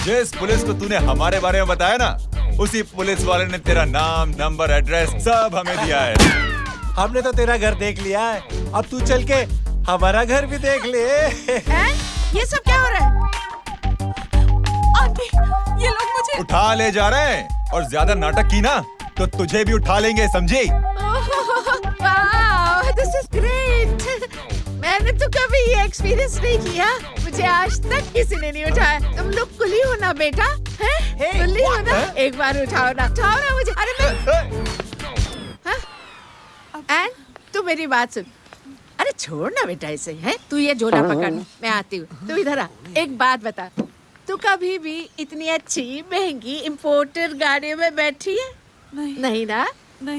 जिस पुलिस को तूने हमारे बारे में बताया ना, उसी पुलिस वाले ने तेरा नाम, नंबर, एड्रेस सब हमें दिया है। हमने तो तेरा घर देख लिया है, अब तू चल के हमारा घर भी देख ले। ये सब क्या हो रहा है? आंटी, ये लोग मुझे उठा ले जा रहे हैं, और ज्यादा नाटक की ना तो तुझे भी उठा लेंगे, समझी? वाह, दिस इज ग्रेट। मैंने तो कभी ये एक्सपीरियंस नहीं किया। मुझे आज तक किसी ने नहीं उठाया। तुम लोग कुली हो ना बेटा? हैं? कुली हो ना? एक बार उठाओ ना मुझे। अरे मैं एंड तू मेरी बात सुन। अरे छोड़ ना बेटा इसे, है तू ये झोला पकड़, मैं आती हूँ। तू इधर आ, एक बात बता, तू कभी भी इतनी अच्छी महंगी इम्पोर्टेड गाड़ी में बैठी है? नहीं ना?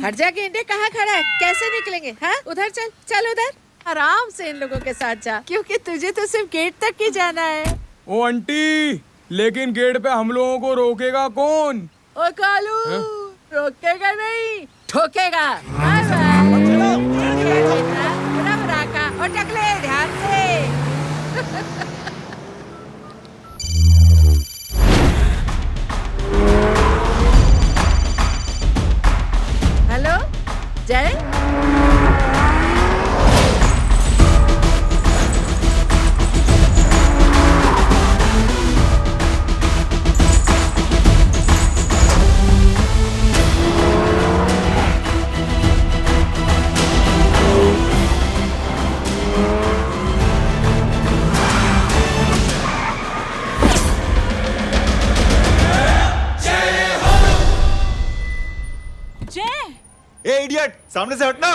हट जा गेंडे, कहाँ खड़ा है? कैसे निकलेंगे? हाँ उधर चल, चल उधर आराम से इन लोगों के साथ जा, क्योंकि तुझे तो सिर्फ गेट तक ही जाना है। ओ आंटी, लेकिन गेट पे हम लोगों को रोकेगा कौन? ओ कालू, रोकेगा नहीं, ठोकेगा। Bye bye. और टकले ध्यान से। हेलो जय, ए इडियट, सामने से हटना।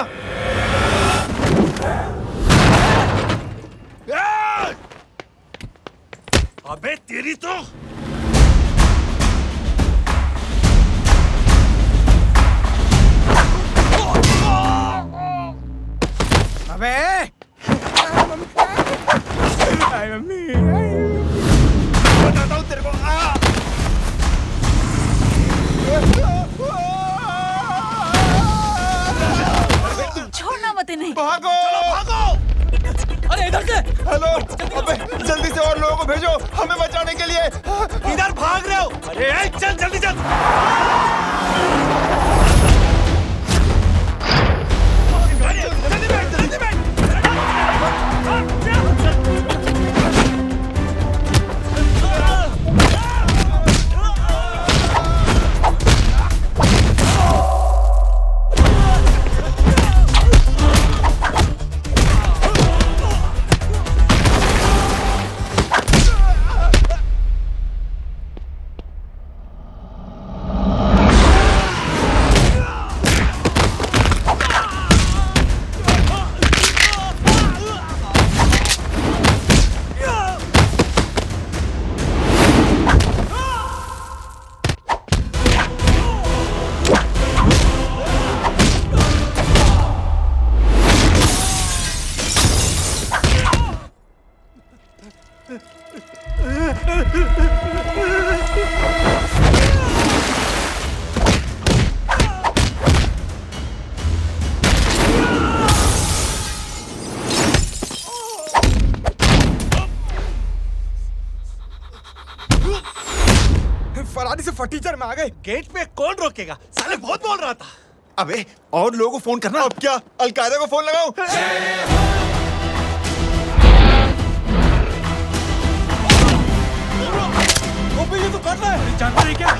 अबे तेरी तो अबे मम्मी, बताता हूँ तेरे को। छोड़ना मत इन्हें। भागो, भागो। अरे इधर से। हेलो, अबे जल्दी से और लोगों को भेजो हमें बचाने के लिए। इधर भाग रहे हो? अरे चल जल्दी चल। फरारी से फटीचर में आ गए। गेट पे कौन रोकेगा? साले बहुत बोल रहा था। अबे और लोगों को फोन करना। अब क्या अलकायदा को फोन लगाऊं? ये तो कर रहा है, जानता नहीं क्या?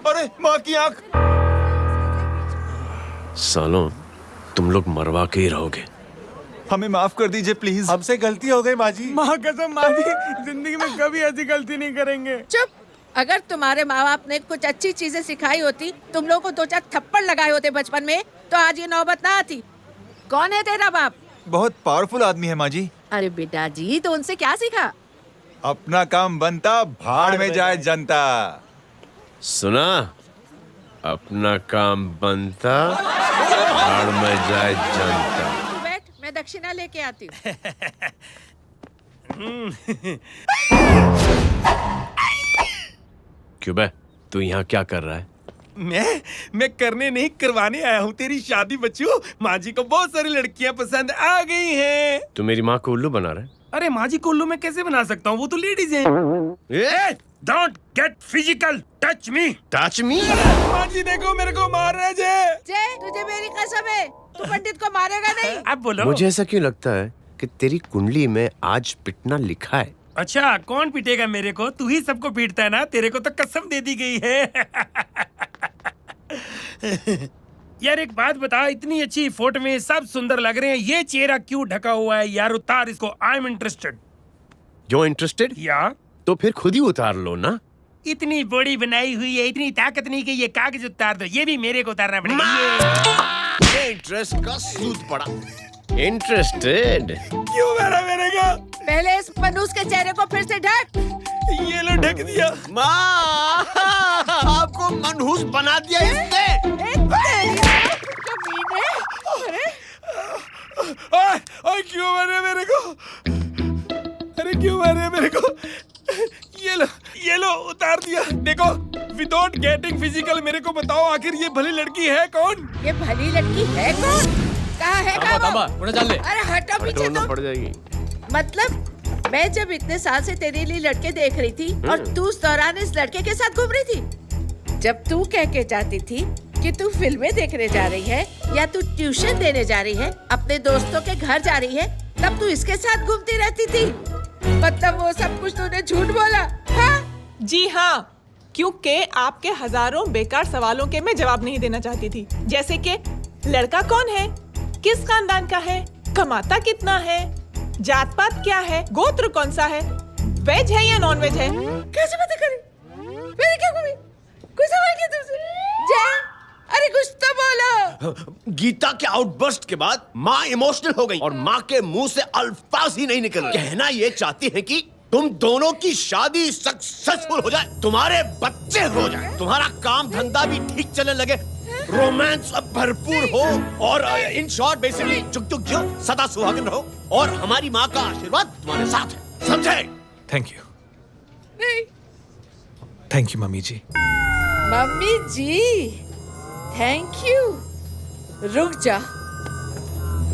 अरे माँ की आंख। सालों, तुम लोग मरवा के ही रहोगे। हमें माफ कर दीजिए प्लीज। हमसे गलती हो गई माँ जी। माँ कसम माँ जी, जिंदगी में कभी ऐसी गलती नहीं करेंगे। चुप। अगर तुम्हारे माँ बाप ने कुछ अच्छी चीजें सिखाई होती, तुम लोगों को 2-4 थप्पड़ लगाए होते बचपन में, तो आज ये नौबत ना आती। कौन है तेरा बाप? बहुत पावरफुल आदमी है माँ जी। अरे बेटा जी, तो उनसे क्या सीखा? अपना काम बनता, भाड़ में जाए जनता। सुना? अपना काम बनता, भाड़ में जाए जनता। तू बैठ, मैं दक्षिणा लेके आती हूँ। क्यों बे? तू यहाँ क्या कर रहा है? मैं करने नहीं करवाने आया हूँ तेरी शादी बच्चू। माँ जी को बहुत सारी लड़कियाँ पसंद आ गई हैं। तू मेरी माँ को उल्लू बना रहा है? अरे माँ जी को उल्लू मैं कैसे बना सकता हूँ, वो तो लेडीज हैं। Don't get physical, touch me. Touch me? माँ जी देखो मेरे को मार रहे जय। जय, तुझे मेरी कसम है, तू पंडित को मारेगा नहीं। अब बोलो। मुझे ऐसा क्यों लगता है कि तेरी कुंडली में आज पिटना लिखा है? अच्छा, कौन पीटेगा मेरे को? तू ही सबको पीटता है ना, तेरे को तो कसम दे दी गई है। यार एक बात बता, इतनी अच्छी फोटो में सब सुंदर लग रहे हैं, ये चेहरा क्यों ढका हुआ है? यार उतार इसको, आई एम इंटरेस्टेड। जो इंटरेस्टेड? या तो फिर खुद ही उतार लो ना। इतनी बॉडी बनाई हुई है, इतनी ताकत नहीं कि ये कागज उतार दो, ये भी मेरे को उतारना पड़ेगा। ये इंटरेस्ट का सूद पड़ा। इंटरेस्टेड? क्यों मारा मेरे को? पहले इस मनूस के चेहरे को फिर से ढक। ये लो ढक दिया। माँ, आपको मनहूस बना दिया इसने। ओए क्यों मारे मेरे को? अरे क्यों मारे मेरे को? ये लो उतार दिया। देखो, विदाउट गेटिंग फिजिकल मेरे को बताओ, आखिर ये भली लड़की है कौन? ये भली लड़की है कौन? कहाँ है कहाँ वो? चल ले। अरे हटो पीछे तो। पड़ जाएगी। मतलब मैं जब इतने साल से तेरे लिए लड़के देख रही थी और तू उस दौरान इस लड़के के साथ घूम रही थी। जब तू कह के जाती थी कि तू फिल्में देखने जा रही है या तू ट्यूशन देने जा रही है, अपने दोस्तों के घर जा रही है, तब तू इसके साथ घूमती रहती थी। मतलब वो सब कुछ तूने झूठ बोला? हाँ? जी हाँ, क्योंकि आपके हजारों बेकार सवालों के मैं जवाब नहीं देना चाहती थी। जैसे कि लड़का कौन है, किस खानदान का है, कमाता कितना है, जात पात क्या है, गोत्र कौन सा है, वेज है या नॉन वेज है। कैसे पता करें? मैंने क्या कोई सवाल किया तुमसे? जय, अरे कुछ तो बोलो। गीता के आउटबर्स्ट के बाद माँ इमोशनल हो गई और माँ के मुंह से अल्फाज ही नहीं निकल रहे। कहना ये चाहती है कि तुम दोनों की शादी सक्सेसफुल हो जाए, तुम्हारे बच्चे हो जाए, तुम्हारा काम धंधा भी ठीक चलने लगे, रोमांस अब भरपूर हो और इन शॉर्ट बेसिकली जुग जुग जियो, सदा सुहागन रहो और हमारी माँ का आशीर्वाद तुम्हारे साथ है। समझे? थैंक यू, नहीं, thank you mummy ji. Mummy ji, thank you. रुक जा,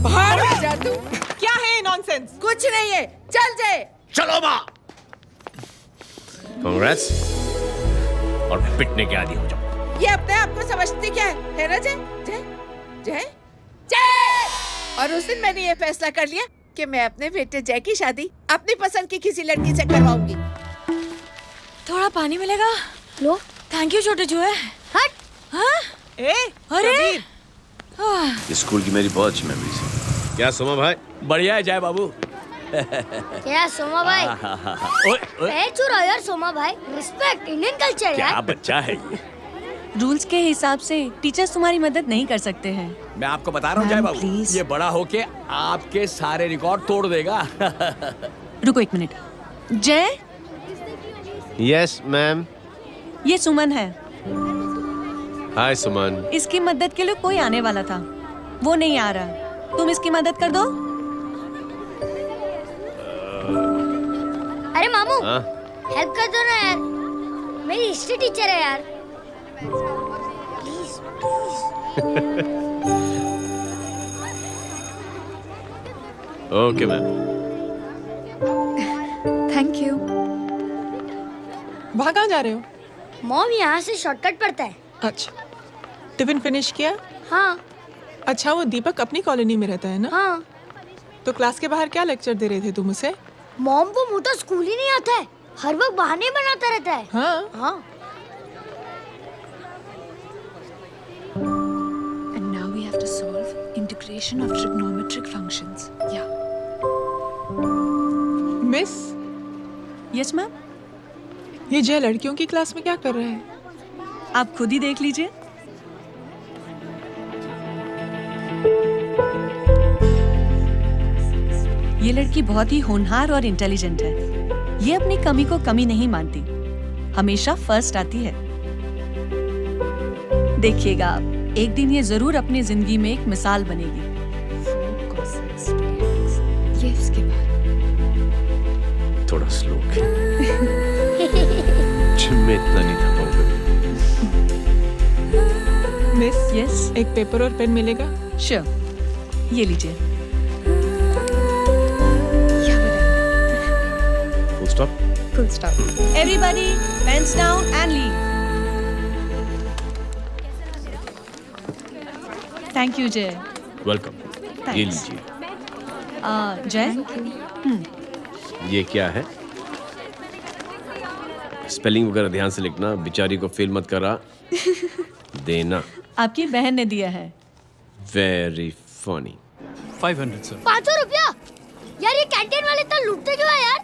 बाहर आ जा तू। क्या है नॉनसेंस? कुछ नहीं है, चल जाए। चलो माँ। कांग्रेस और पिटने के आदी हो जाओ। ये अपने आप को समझती क्या है ना जय? जय जय जय। और उस दिन मैंने ये फैसला कर लिया कि मैं अपने बेटे जय की शादी अपनी पसंद की किसी लड़की से करवाऊंगी। थोड़ा पानी मिलेगा? लो। थैंक यू छोटे चूहे। हट। हाँ? ए, अरे स्कूल की मेरी बहुत अच्छी मेमोरीज है। क्या सोमा भाई? बढ़िया है जय बाबू। क्या सोमा भाई? पैर छू रहा यार सोमा भाई, रिस्पेक्ट, इंडियन कल्चर यार। बच्चा है ये। रूल्स के हिसाब से टीचर्स तुम्हारी मदद नहीं कर सकते हैं। मैं आपको बता रहा हूँ जय बाबू, प्लीज। ये बड़ा होके आपके सारे रिकॉर्ड तोड़ देगा। रुको एक मिनट। जय, यस मैम। ये सुमन है। हाय सुमन। इसकी मदद के लिए कोई आने वाला था, वो नहीं आ रहा। तुम इसकी मदद कर दो। अरे मामू, हाँ? हेल्प कर दो ना यार, मेरी हिस्ट्री टीचर है यार। Please please. Okay ma'am. Thank you. वहाँ कहाँ जा रहे हो? मॉम यहाँ से शॉर्टकट पड़ता है। अच्छा, टिफिन फिनिश किया? हाँ अच्छा, वो दीपक अपनी कॉलोनी में रहता है ना? हाँ। तो क्लास के बाहर क्या लेक्चर दे रहे थे तुम उसे? मॉम को मोटा स्कूल ही नहीं आता है, हर वक्त बहाने बनाता रहता है। हाँ हाँ। And now we have to solve integration of trigonometric functions. Yeah. Miss, Yes ma'am. ये जय लड़कियों की क्लास में क्या कर रहा है? आप खुद ही देख लीजिए। ये लड़की बहुत ही होनहार और इंटेलिजेंट है। ये अपनी कमी को कमी नहीं मानती, हमेशा फर्स्ट आती है। देखिएगा आप, एक दिन ये जरूर अपनी जिंदगी में एक मिसाल बनेगी। ये इसके बाद थोड़ा स्लो जिम में इतना नहीं था पाऊंगा। मिस, यस, एक पेपर और पेन मिलेगा? श्योर, ये लीजिए। Full stop. Full stop. Everybody pens down and leave. Thank you Jay. Welcome. ये लीजिए। जय, ये क्या है? स्पेलिंग वगैरह ध्यान से लिखना, बेचारी को फेल मत करा देना। आपकी बहन ने दिया है। Very funny. 500 सर। 500 रुपया? यार ये कैंटीन वाले इतना लूटते क्यों है यार?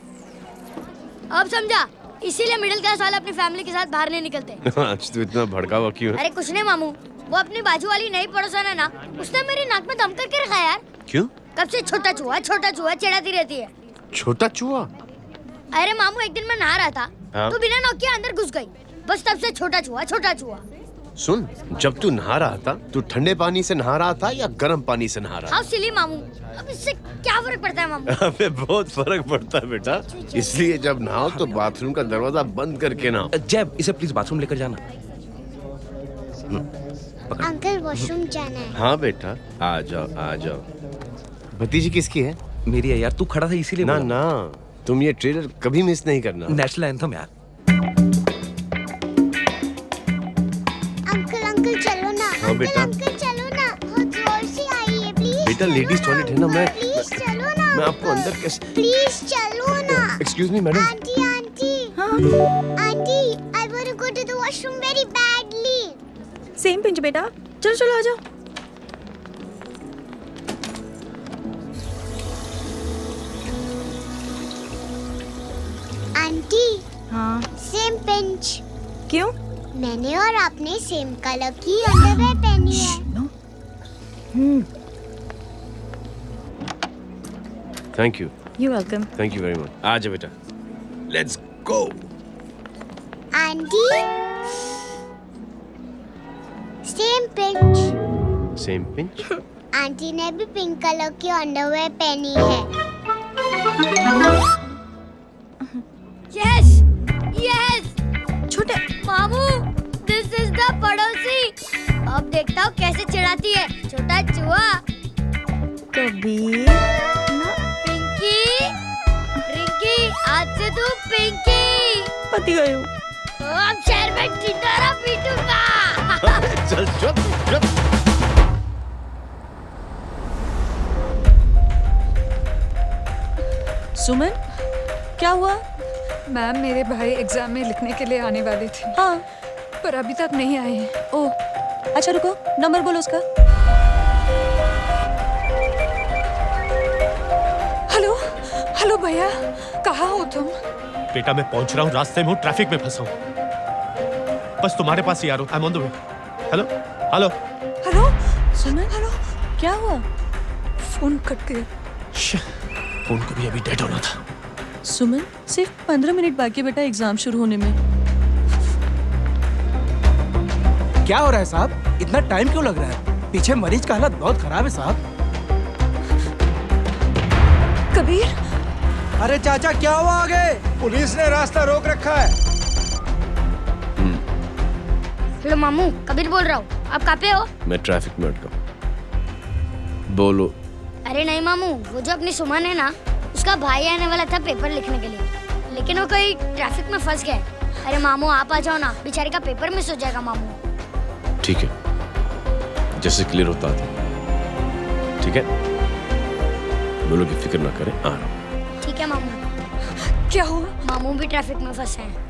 अब समझा, इसीलिए मिडिल क्लास वाले अपनी फैमिली के साथ बाहर नहीं निकलते। आज तो इतना भड़का हुआ क्यों है? अरे कुछ नहीं मामू, वो अपनी बाजू वाली नई पड़ोसन है ना, उसने मेरी नाक में दम करके रखा यार। क्यों? कब से छोटा चूहा चिढ़ाती रहती है। छोटा चूहा? अरे मामू, एक दिन मैं नहा रहा था, हाँ? तो बिना नॉक के अंदर घुस गई, बस तब से छोटा चूहा। सुन, जब तू नहा रहा था, तू ठंडे पानी से नहा रहा था या गर्म पानी से नहा रहा हाउ सिली मामू, अब इससे क्या फर्क पड़ता है मामू? था? अबे बहुत फर्क पड़ता है बेटा, इसलिए जब नहाओ तो बाथरूम का दरवाजा बंद करके नहाओ। जैब, इसे प्लीज बाथरूम लेकर जाना। अंकल वॉशरूम जाना है। हाँ बेटा, आ जाओ। भतीजी किसकी है? मेरी है यार, तू खड़ा था इसीलिए ना बोला। ना, तुम ये ट्रेलर कभी मिस नहीं करना। नेशनल एंथम यार। अंकल चलो ना। हाँ बेटा। अंकल चलो ना, बहुत जोर से आई है, प्लीज। बेटा लेडीज टॉयलेट है ना, मैं चलो ना। मैं आपको अंदर कैसे? प्लीज चलो ना। Excuse me madam. Aunty, I want to go to the washroom very badly. Same pinch बेटा, चलो आ जाओ। आंटी, हाँ, सेम पिंच। क्यों? मैंने और आपने सेम कलर की अंडरवेयर पहनी है। Thank you. You welcome. Thank you very much. आ जाओ बेटा, let's go. Aunty, same pinch. Same pinch? Aunty ने भी पिंक कलर की अंडरवेयर पहनी है। यस, छोटे मामू, दिस इज द पड़ोसी। अब देखता हूँ कैसे चिढ़ाती है, छोटा चूहा। कबीर ना, रिंकी, आज से तू पिंकी। पति गए हो। अब शहर में टिंडोरा पीटूंगा। चल चुप। सुमन, क्या हुआ? मैम, मेरे भाई एग्जाम में लिखने के लिए आने वाले थे, हाँ, पर अभी तक नहीं आए हैं। ओह, अच्छा रुको, नंबर बोलो उसका। हेलो भैया, कहाँ हो तुम? बेटा मैं पहुंच रहा हूँ, रास्ते में हूँ, ट्रैफिक में फंसा हूँ, बस तुम्हारे पास ही आ रहा हूँ। I am on the way. Hello. Suman, hello, क्या हुआ? फोन कट गया। फोन को भी अभी डेड होना था। सुमन, सिर्फ 15 मिनट बाकी बेटा एग्जाम शुरू होने में। क्या हो रहा है साहब? इतना टाइम क्यों लग रहा है? पीछे मरीज का हालत बहुत खराब है साहब। कबीर, अरे चाचा क्या हुआ आगे? पुलिस ने रास्ता रोक रखा है। हेलो मामू, कबीर बोल रहा हूँ, आप कहाँ पे हो? मैं ट्रैफिक में अटका हूँ। बोलो। अरे नहीं मामू, वो जो अपनी सुमन है ना, उसका भाई आने वाला था पेपर लिखने के लिए, लेकिन वो कोई ट्रैफिक में फंस गया। अरे मामू आप आ जाओ ना, बेचारे का पेपर मिस हो जाएगा मामू। ठीक है, जैसे क्लियर होता था। ठीक है, बोलो कि फिक्र ना करें, आ रहा हूँ। ठीक है मामू। क्या हुआ? मामू भी ट्रैफिक में फंसे हैं।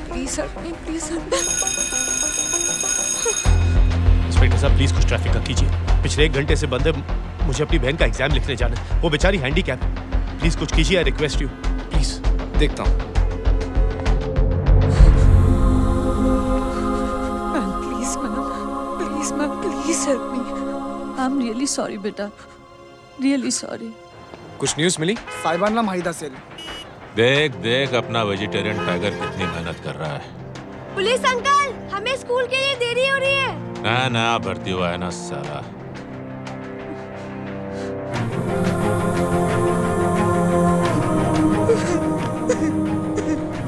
Please help me, please help. Inspector साहब प्लीज कुछ ट्रैफिक का कीजिए, पिछले 1 घंटे से बंद है, मुझे अपनी बहन का एग्जाम लिखने जाना है, वो बेचारी हैंडीकैप है, प्लीज कुछ कीजिए, आई रिक्वेस्ट यू प्लीज। देखता हूँ। Ma'am please help me. I am really sorry बेटा, रियली सॉरी। कुछ न्यूज़ मिली? साहिबाना माहिदा सेल देख देख अपना वेजिटेरियन टाइगर कितनी मेहनत कर रहा है। पुलिस अंकल, हमें स्कूल के लिए देरी हो रही है। ना ना भर्ती हुआ है ना साला।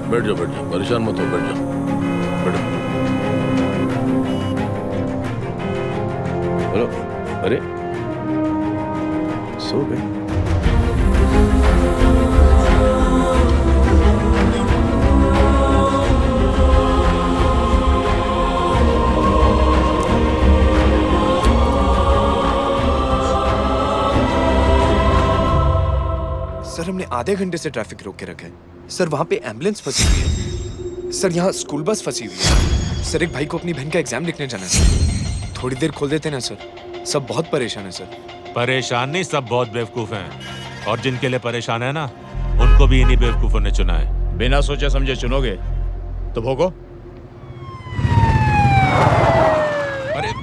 बैठ जाओ परेशान मत हो, बैठ जाओ बैठो। हेलो, अरे सो गए? सर हमने आधे घंटे से ट्रैफिक रोक के रखा है। सर वहाँ पे एम्बुलेंस फंसी हुई है। सर यहाँ स्कूल बस फंसी हुई है। सर एक भाई को अपनी बहन का एग्जाम लिखने जाना है। थोड़ी देर खोल देते ना सर, सब बहुत परेशान है सर। परेशान नहीं, सब बहुत बेवकूफ हैं। और जिनके लिए परेशान है ना, उनको भी इन्हीं बेवकूफों ने चुना है। बिना सोचे समझे चुनोगे तो भोगो। अरे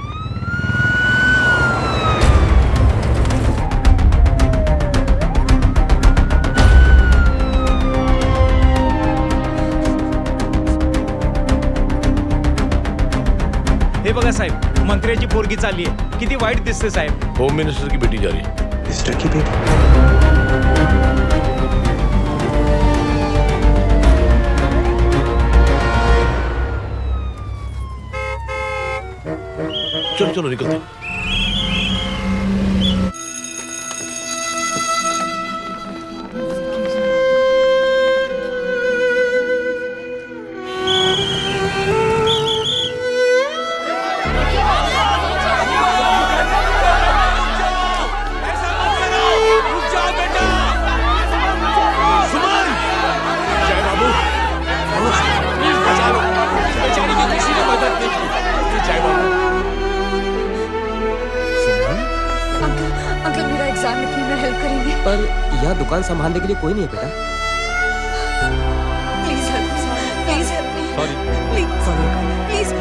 हे बघा साहेब, मंत्र्याची पोरगी चालली आहे. किती वाईट दिसते साहेब. होम मिनिस्टर की बेटी जा रही है। मिस्टर की बेटी? चलो चलो निकलते हैं। अंकल मेरा एग्जाम लिखने में हेल्प करेंगे? पर यहाँ दुकान संभालने के लिए कोई नहीं है बेटा। Please help, please help me. Sorry please please.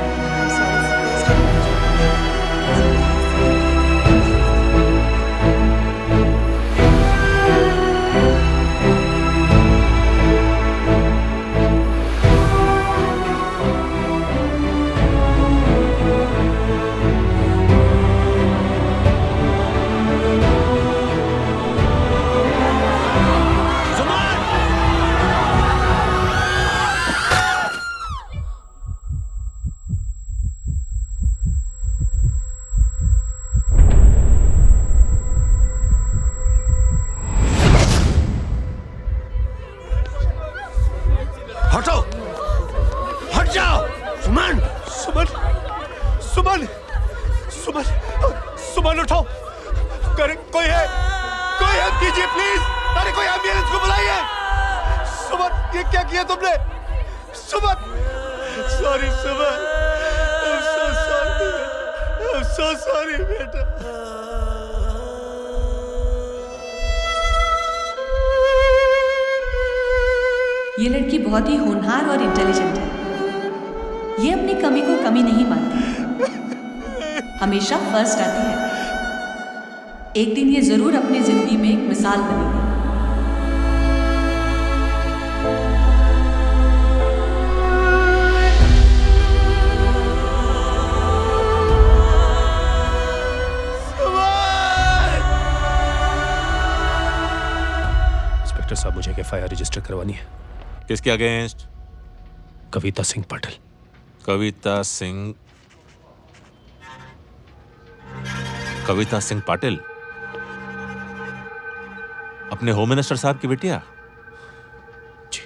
हटो, हट जाओ। सुमन, सुमन, सुमन, सुमन, सुमन उठो। करे कोई है, कोई हेल्प कीजिए प्लीज। अरे कोई एम्बुलेंस को बुलाइए। सुमन, ये क्या किया तुमने? Suman, sorry Suman, I'm so sorry, I'm so sorry बेटा। ये लड़की बहुत ही होनहार और इंटेलिजेंट है। ये अपनी कमी को कमी नहीं मानती, हमेशा फर्स्ट आती है। एक दिन ये जरूर अपनी जिंदगी में एक मिसाल बनेगी। इंस्पेक्टर साहब, मुझे एफआईआर रजिस्टर करवानी है। किसके अगेंस्ट? कविता सिंह पाटिल। कविता सिंह? कविता सिंह पाटिल अपने होम मिनिस्टर साहब की बिटिया? जी।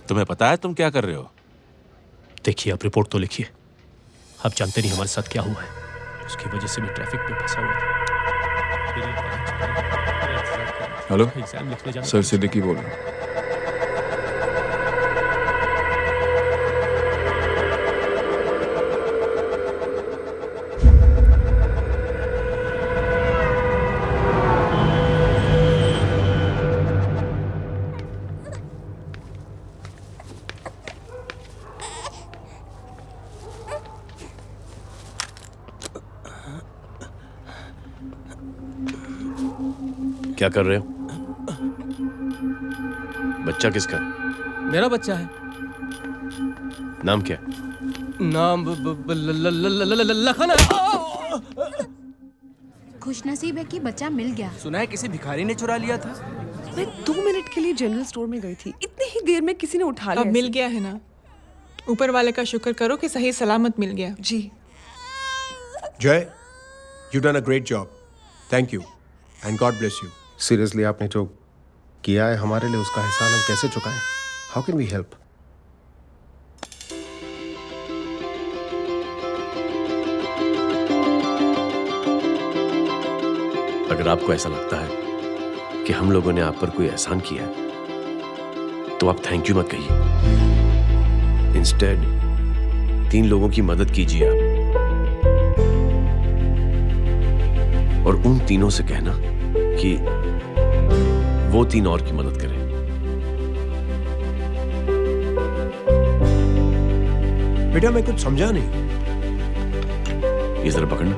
तुम्हें पता है तुम क्या कर रहे हो? देखिए, आप रिपोर्ट तो लिखिए। आप जानते नहीं हमारे साथ क्या हुआ है। उसकी वजह से मैं ट्रैफिक में फंसा हुआ था। हेलो एग्जाम लिखने जाना। सर सिद्दीकी बोल रहा हूँ। क्या कर रहे हो? बच्चा किसका? मेरा बच्चा है। नाम क्या? नाम लखन है। खुशनसीब है कि बच्चा मिल गया। सुना है किसी भिखारी ने चुरा लिया था। मैं 2 मिनट के लिए जनरल स्टोर में गई थी, इतनी ही देर में किसी ने उठा लिया। अब मिल गया है ना, ऊपर वाले का शुक्र करो कि सही सलामत मिल गया। जी। जय, you done a great job. Thank you and God bless you. Seriously आपने जो किया है हमारे लिए, उसका एहसान हम कैसे चुकाएं? How can we help? अगर आपको ऐसा लगता है कि हम लोगों ने आप पर कोई एहसान किया है, तो आप थैंक यू मत कहिए। इंस्टेड 3 लोगों की मदद कीजिए आप, और उन तीनों से कहना कि वो 3 और की मदद करें। बेटा मैं कुछ समझा नहीं। ये जरा पकड़ना।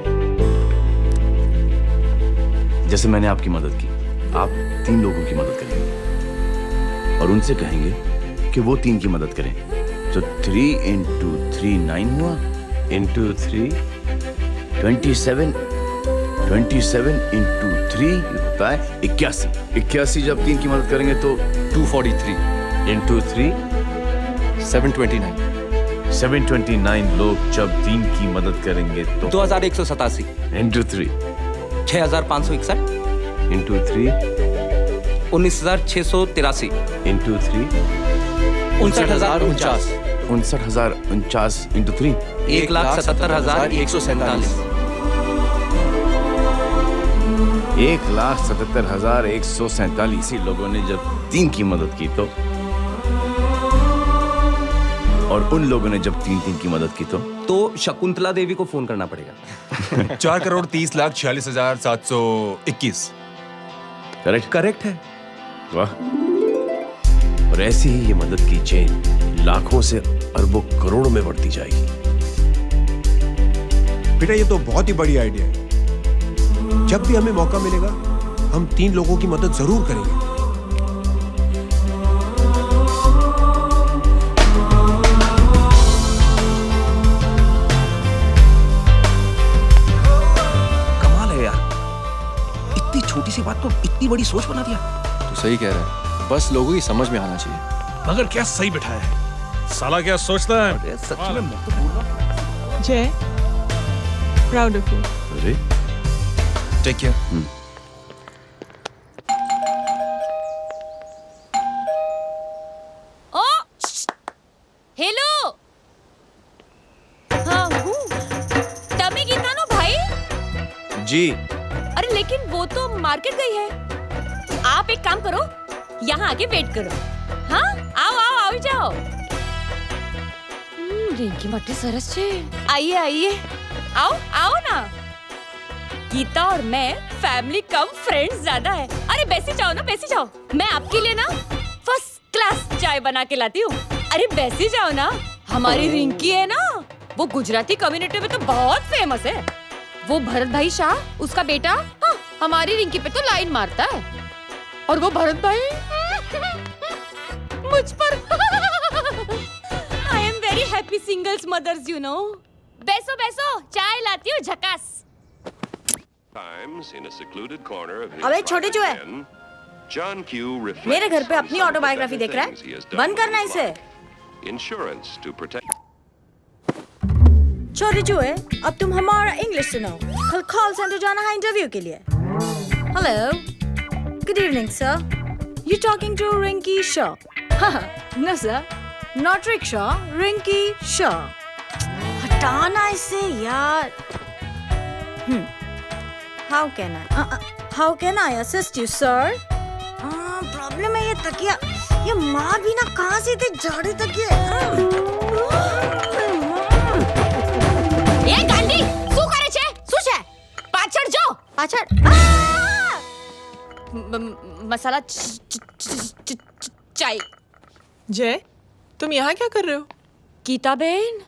जैसे मैंने आपकी मदद की, आप 3 लोगों की मदद करेंगे और उनसे कहेंगे कि वो 3 की मदद करें। तो 3 into 3 9 हुआ, into 3 27, 27 into 3 होता है 81। 81 जब 3 की मदद करेंगे तो 243 into 3 729 729 लोग जब 3 की मदद करेंगे तो 2187 into 3 6561 into 3 19683 into 3 59049 59049 into 3 1,77,147 1,77,147 लोगों ने जब 3 की मदद की तो, और उन लोगों ने जब 3 की मदद की तो शकुंतला देवी को फोन करना पड़ेगा। 4,30,46,721। करेक्ट है। वाह। और ऐसी ही ये मदद की चेन लाखों से अरबों करोड़ों में बढ़ती जाएगी। बेटा ये तो बहुत ही बड़ी आइडिया है। जब भी हमें मौका मिलेगा हम 3 लोगों की मदद जरूर करेंगे। छोटी सी बात को इतनी बड़ी सोच बना दिया। तो सही कह रहा है, बस लोगों की समझ में आना चाहिए। मगर क्या सही बिठाया है, साला क्या सोचता है। सच में मैं तो बोल रहा हूं। जय, प्राउड ऑफ यू। अरे टेक केयर। ओ हेलो, हाँ हूँ तभी गीता नो भाई जी। अरे लेकिन वो तो मार्केट गई है। आप एक काम करो, यहाँ आके वेट करो। हाँ आओ जाओ। रिंकी मट्टी सरस छे। आइए आओ ना। गीता और मैं फैमिली कम फ्रेंड्स ज्यादा है। अरे बैसी जाओ। मैं आपके लिए ना फर्स्ट क्लास चाय बना के लाती हूँ। अरे बैसी जाओ ना। हमारी रिंकी है ना, वो गुजराती कम्युनिटी में तो बहुत फेमस है। वो भरत भाई शाह, उसका बेटा, हाँ, हमारी रिंकी पे तो लाइन मारता है। और वो भरत भाई मुझ पर। I am very happy singles mothers you know. बैसो चाय लाती हूँ झकास। अबे छोटे जो है, मेरे घर पे अपनी ऑटोबायोग्राफी देख रहा है, बंद करना इसे। छोटे जो है, अब तुम हमारा इंग्लिश सुनो। कल कॉल सेंटर जाना है इंटरव्यू के लिए। Hello, good evening sir, you talking to Rinki Shaw? No sir, not rickshaw, Rinki Shaw. हटाना इसे यार। How can I assist you sir? Problem है ये तकिया, ये माँ भी ना कहाँ से थे झाड़ू तकिया। એ ગાંડી શું કરે છે? શું છે? પાછળ જો. પાછળ. मसाला चाय। जय, तुम यहाँ क्या कर रहे हो? गीता बहन,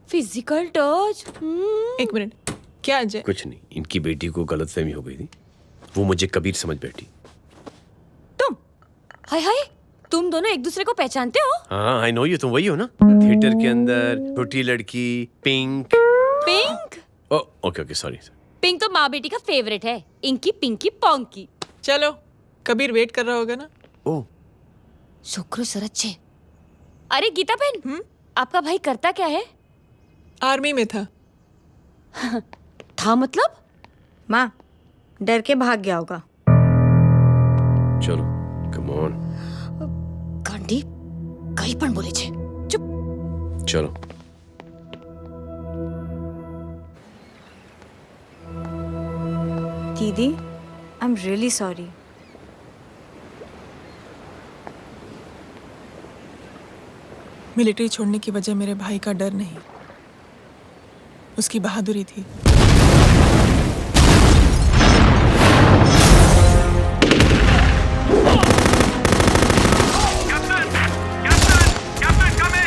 फिजिकल टच। एक मिनट, क्या जय? कुछ नहीं, इनकी बेटी को गलतफहमी हो गई थी, वो मुझे कबीर समझ बैठी। हाय हाय, तुम दोनों एक दूसरे को पहचानते हो? हाँ आई नो यू, तुम वही हो ना थिएटर के अंदर छोटी लड़की pink. Pink? Okay okay sorry. Pink तो माँ बेटी का फेवरेट है, इंकी पिंकी पोंकी। चलो, कबीर वेट कर रहा होगा ना। ओ शुक्र सरच्चे। अरे गीता बहन, आपका भाई करता क्या है? आर्मी में था। था मतलब? माँ डर के भाग गया होगा। चलो कम ऑन। गांडी कहीं पण बोले छे। चुप। चलो दीदी I am really sorry. Military छोड़ने की वजह मेरे भाई का डर नहीं, उसकी बहादुरी थी।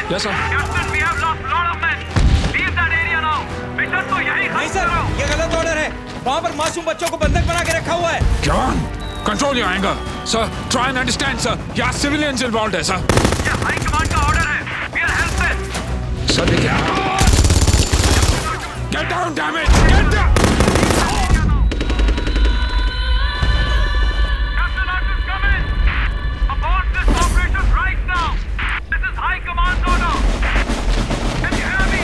Yes, sir. नहीं सर, ये गलत ऑर्डर है। वहाँ पर मासूम बच्चों को बंधक बना के रखा हुआ है। जवान, control your anger. Sir, try and understand, sir. यहाँ civilians involved है, sir. ये हाई कमांड का ऑर्डर है। We are helpless. Sir, देखिए। Get down, damn it! Get down! Captain Arthur, come in. Abort this operation right now. This is high command order. Can you hear me?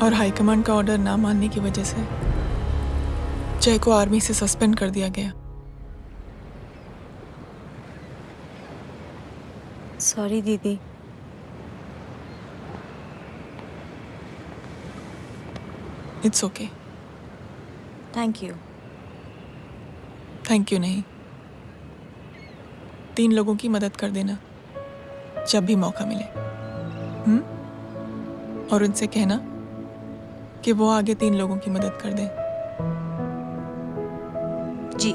और high command का order ना मानने की वजह से जय को आर्मी से सस्पेंड कर दिया गया। सॉरी दीदी। It's okay. Thank you. Thank you नहीं, 3 लोगों की मदद कर देना जब भी मौका मिले। और उनसे कहना कि वो आगे 3 लोगों की मदद कर दें। जी।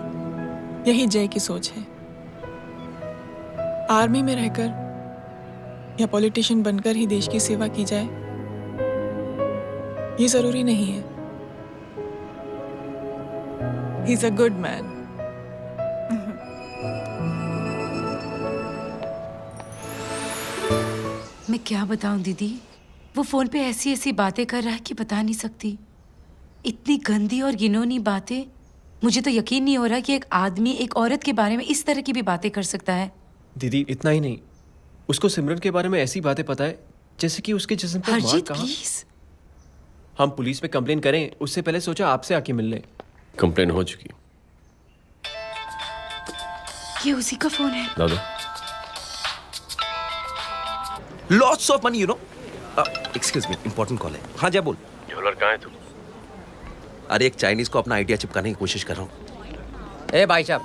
यही जय की सोच है। आर्मी में रहकर या पॉलिटिशियन बनकर ही देश की सेवा की जाए, ये जरूरी नहीं है। He is a good man. मैं क्या बताऊं दीदी, वो फोन पे ऐसी ऐसी बातें कर रहा है कि बता नहीं सकती। इतनी गंदी और घिनौनी बातें। मुझे तो यकीन नहीं हो रहा कि एक आदमी एक औरत के बारे में इस तरह की भी बातें कर सकता है। दीदी इतना ही नहीं, उसको सिमरन के बारे में ऐसी बातें पता है जैसे कि उसके जिस्म पर मार हरजीत कहाँ। प्लीज। हम पुलिस में कंप्लेन करें उससे पहले सोचा आपसे आके मिल लें। कंप्लेन हो चुकी। ये उसी का फोन है। दादा lots of money, you know. Excuse me, important call है। हाँ जय बोल। ज्वेलर कहाँ है तू? अरे एक चाइनीज को अपना आइडिया चिपकाने की कोशिश कर रहा हूँ। ए भाई साहब,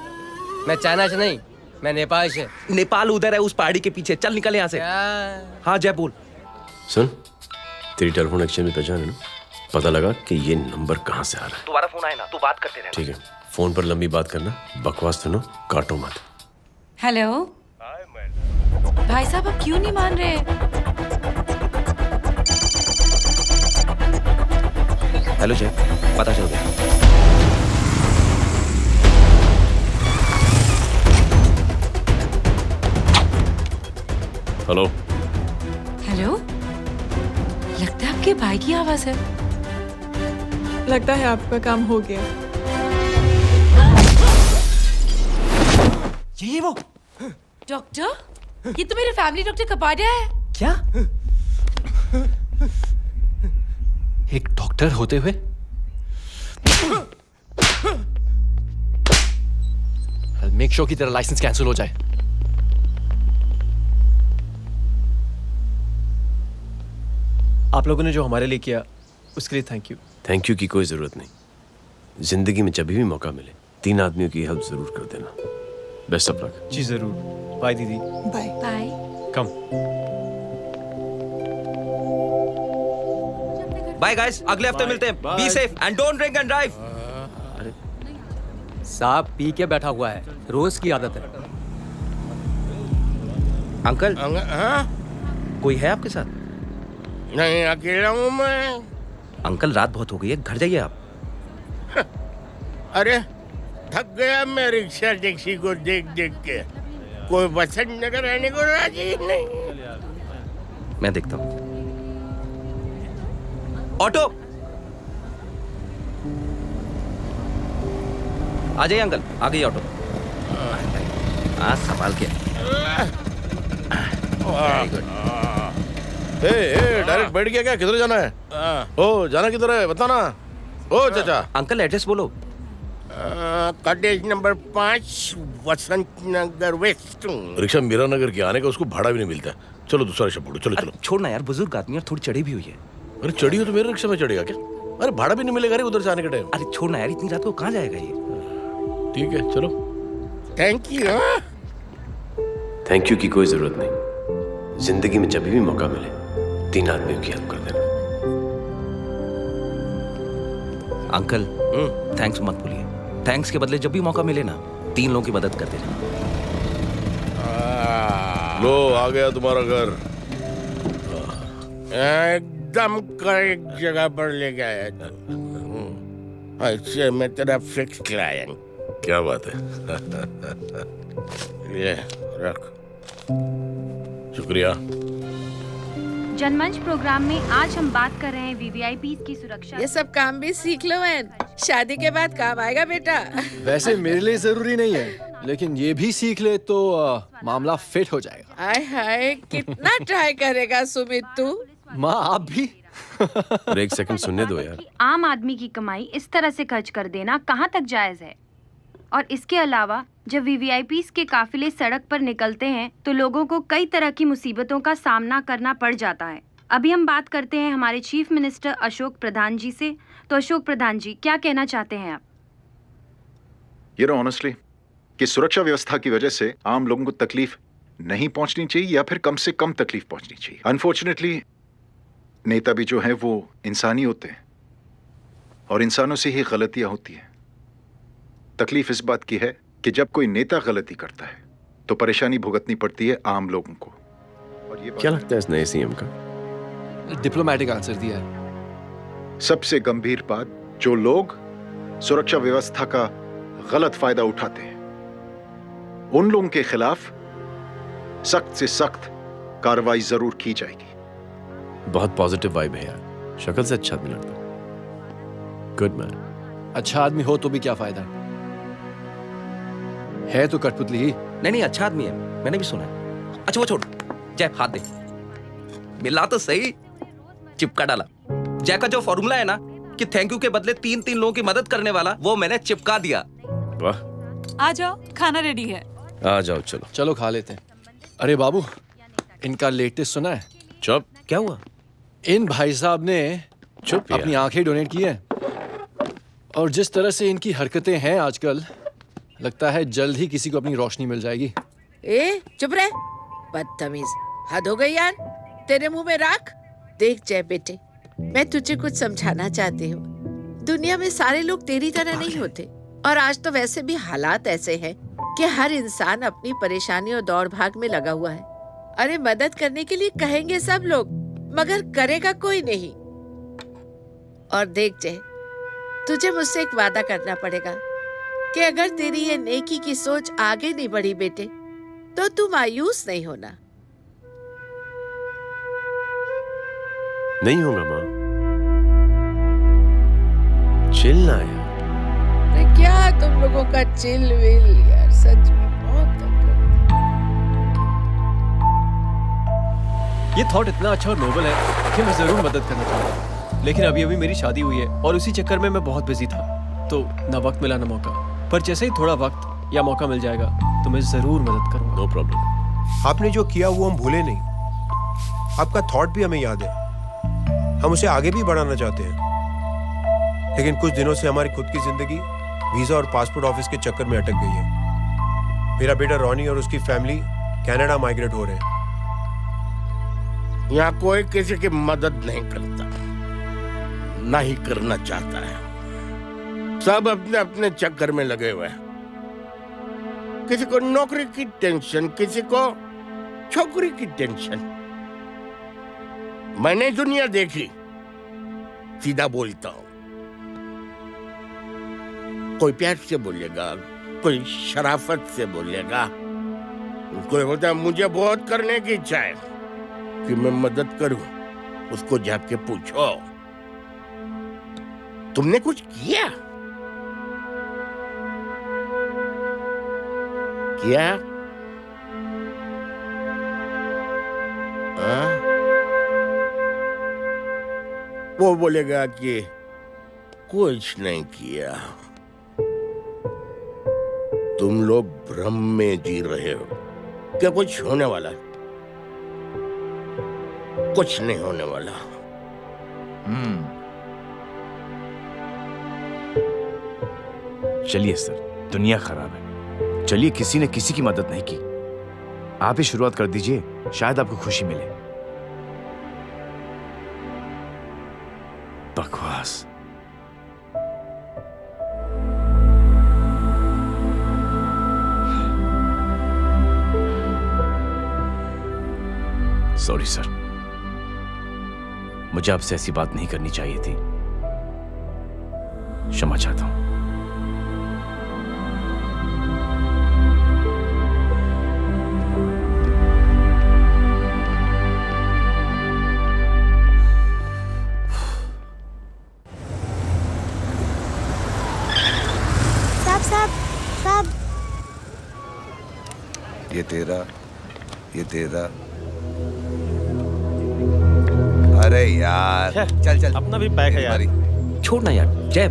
मैं चाइना से नहीं, मैं नेपाल से। नेपाल उधर है, उस पहाड़ी के पीछे। चल निकल यहाँ से। हाँ जय बोल। सुन, तेरी टेलीफोन एक्सचेंज में पहचान है ना? पता लगा कि ये नंबर कहाँ से आ रहा है। तुम्हारा फोन आए ना, तू बात करते रहना। ठीक है, फोन पर लंबी बात करना, बकवास सुनो, काटो मत। हेलो भाई साहब, आप क्यों नहीं मान रहे? हेलो जय, पता चल गया। हेलो हेलो, लगता है आपके भाई की आवाज है। लगता है आपका काम हो गया। ये वो डॉक्टर, ये तो मेरे फैमिली डॉक्टर कपाडिया है। क्या? एक डॉक्टर होते हुए? मेक श्योर कि तेरा लाइसेंस कैंसिल हो जाए। आप लोगों ने जो हमारे लिए किया उसके लिए थैंक यू। थैंक यू की कोई जरूरत नहीं। जिंदगी में जब भी मौका मिले 3 आदमियों की हेल्प जरूर कर देना। Best of luck. जी जरूर। बाय दीदी। Bye bye. Come. Bye guys, अगले हफ्ते मिलते हैं। Be safe and don't drink and drive. साहब पी के बैठा हुआ है, रोज की आदत है। अंकल, कोई है आपके साथ? नहीं, अकेला हूँ मैं। अंकल रात बहुत हो गई है, घर जाइए आप। अरे थक गया मैं रिक्शा टैक्सी को देख देख के। कोई वसंत नगर रहने को राजी नहीं। मैं देखता हूँ। ऑटो आ जाइए अंकल, आ गई ऑटो। हाँ संभाल के। Very good. डायरेक्ट बैठ गया क्या? किधर जाना है? ओ जाना किधर है बता ना। ओ चाचा। अंकल एड्रेस बोलो। कॉटेज नंबर 5 वसंत नगर वेस्ट। रिक्शा मीरा नगर के आने का उसको भाड़ा भी नहीं मिलता। चलो दूसरा रिक्शा पकड़ो। चलो चलो। छोड़ना यार, बुजुर्ग आदमी और थोड़ी चढ़ी भी हुई है। अरे चढ़ी हो तो मेरे रिक्शा में चढ़ेगा क्या? अरे भाड़ा भी नहीं मिलेगा रे उधर से आने के टाइम। अरे छोड़ना यार, इतनी रात को कहाँ जाएगा ये? ठीक है चलो। Thank you. थैंक यू की कोई जरूरत नहीं। जिंदगी में जब भी मौका मिले 3 आदमियों की हेल्प कर देना। अंकल थैंक्स मत भूलिए। थैंक्स के बदले जब भी मौका मिले ना 3 लोगों की मदद कर देना। लो आ गया तुम्हारा घर। एकदम करेक्ट जगह पर ले गया। ऐसे मैं तेरा फिक्स क्लाइंट। क्या बात है। ये रख। शुक्रिया। जनमंच प्रोग्राम में आज हम बात कर रहे हैं वीवीआईपी की सुरक्षा। ये सब काम भी सीख लो एन, शादी के बाद काम आएगा बेटा। वैसे मेरे लिए जरूरी नहीं है, लेकिन ये भी सीख ले तो मामला फिट हो जाएगा। हाय हाय, कितना ट्राई करेगा सुमित तू? माँ आप भी। अरे एक सेकंड सुनने दो यार। आम आदमी की कमाई इस तरह से खर्च कर देना कहाँ तक जायज है? और इसके अलावा जब वीवीआईपीज़ के काफिले सड़क पर निकलते हैं तो लोगों को कई तरह की मुसीबतों का सामना करना पड़ जाता है। अभी हम बात करते हैं हमारे चीफ मिनिस्टर अशोक प्रधान जी से। तो अशोक प्रधान जी, क्या कहना चाहते हैं आप? ये नो ऑनेस्टली कि सुरक्षा व्यवस्था की वजह से आम लोगों को तकलीफ नहीं पहुंचनी चाहिए या फिर कम से कम तकलीफ पहुंचनी चाहिए। अनफॉर्चुनेटली नेता भी जो हैं वो इंसानी होते हैं और इंसानों से ही गलतियां होती हैं। तकलीफ इस बात की है कि जब कोई नेता गलती करता है तो परेशानी भुगतनी पड़ती है आम लोगों को। और ये क्या लगता है इस नए सीएम का? डिप्लोमेटिक आंसर दिया है। सबसे गंभीर बात, जो लोग सुरक्षा व्यवस्था का गलत फायदा उठाते हैं उन लोगों के खिलाफ सख्त से सख्त कार्रवाई जरूर की जाएगी। बहुत पॉजिटिव वाइब है यार। शक्ल से अच्छा आदमी लगता है। Good man. अच्छा आदमी हो तो भी क्या फायदा है तो कठपुतली ही। नहीं अच्छा आदमी है, मैंने भी सुना है। अच्छा वो छोड़, जय हाथ दे। मिला तो सही, चिपका डाला। जय का जो फॉर्मूला है ना कि थैंक यू के बदले 3 लोगों की मदद करने वाला, वो मैंने चिपका दिया। वाह। आ जाओ, खाना रेडी है। आ जाओ, चलो चलो खा लेते हैं। अरे बाबू, इनका लेटेस्ट सुना है? चुप। क्या हुआ? इन भाई साहब ने चुप यार। अपनी आंखें डोनेट की हैं और जिस तरह से इनकी हरकतें हैं आजकल, लगता है जल्द ही किसी को अपनी रोशनी मिल जाएगी। ए चुप रह, बदतमीज, हद हो गई यार, तेरे मुंह में राख। देख जय बेटे, मैं तुझे कुछ समझाना चाहती हूँ। दुनिया में सारे लोग तेरी तरह नहीं होते, और आज तो वैसे भी हालात ऐसे हैं कि हर इंसान अपनी परेशानी और दौड़ भाग में लगा हुआ है। अरे मदद करने के लिए कहेंगे सब लोग, मगर करेगा कोई नहीं। और देख जय, तुझे मुझसे एक वादा करना पड़ेगा कि अगर तेरी ये नेकी की सोच आगे नहीं बढ़ी बेटे, तो तू मायूस नहीं होना। नहीं होगा माँ, चिल ना यार। अरे क्या तुम लोगों का चिल विल यार, सच में बहुत ये थॉट इतना अच्छा और नोबल है कि मैं जरूर मदद करना चाहूंगा, लेकिन अभी अभी मेरी शादी हुई है और उसी चक्कर में मैं बहुत बिजी था, तो ना वक्त मिला ना मौका। पर जैसे ही थोड़ा वक्त या मौका मिल जाएगा तो मैं जरूर मदद करूंगा। No problem. आपने जो किया वो हम भूले नहीं, आपका थॉट भी हमें याद है, हम उसे आगे भी बढ़ाना चाहते हैं, लेकिन कुछ दिनों से हमारी खुद की जिंदगी वीजा और पासपोर्ट ऑफिस के चक्कर में अटक गई है। मेरा बेटा रॉनी और उसकी फैमिली कनाडा माइग्रेट हो रहे हैं। यहाँ कोई किसी की मदद नहीं करता, ना ही करना चाहता है। सब अपने अपने चक्कर में लगे हुए हैं। किसी को नौकरी की टेंशन, किसी को छोकरी की टेंशन। मैंने दुनिया देखी, सीधा बोलता हूं। कोई प्यार से बोलेगा, कोई शराफत से बोलेगा, कोई बोलता है मुझे बहुत करने की इच्छा है कि मैं मदद करूं। उसको जाके पूछो, तुमने कुछ किया? क्या? वो बोलेगा कि कुछ नहीं किया। तुम लोग भ्रम में जी रहे हो। क्या कुछ होने वाला? कुछ नहीं होने वाला। चलिए सर, दुनिया खराब है, चलिए किसी ने किसी की मदद नहीं की, आप ही शुरुआत कर दीजिए, शायद आपको खुशी मिले। बकवास। सॉरी सर, मुझे आपसे ऐसी बात नहीं करनी चाहिए थी, क्षमा चाहता हूं। साहब, ये तेरा। अरे यार चल चल, अपना भी पैक है यार। छोड़ ना यार। जय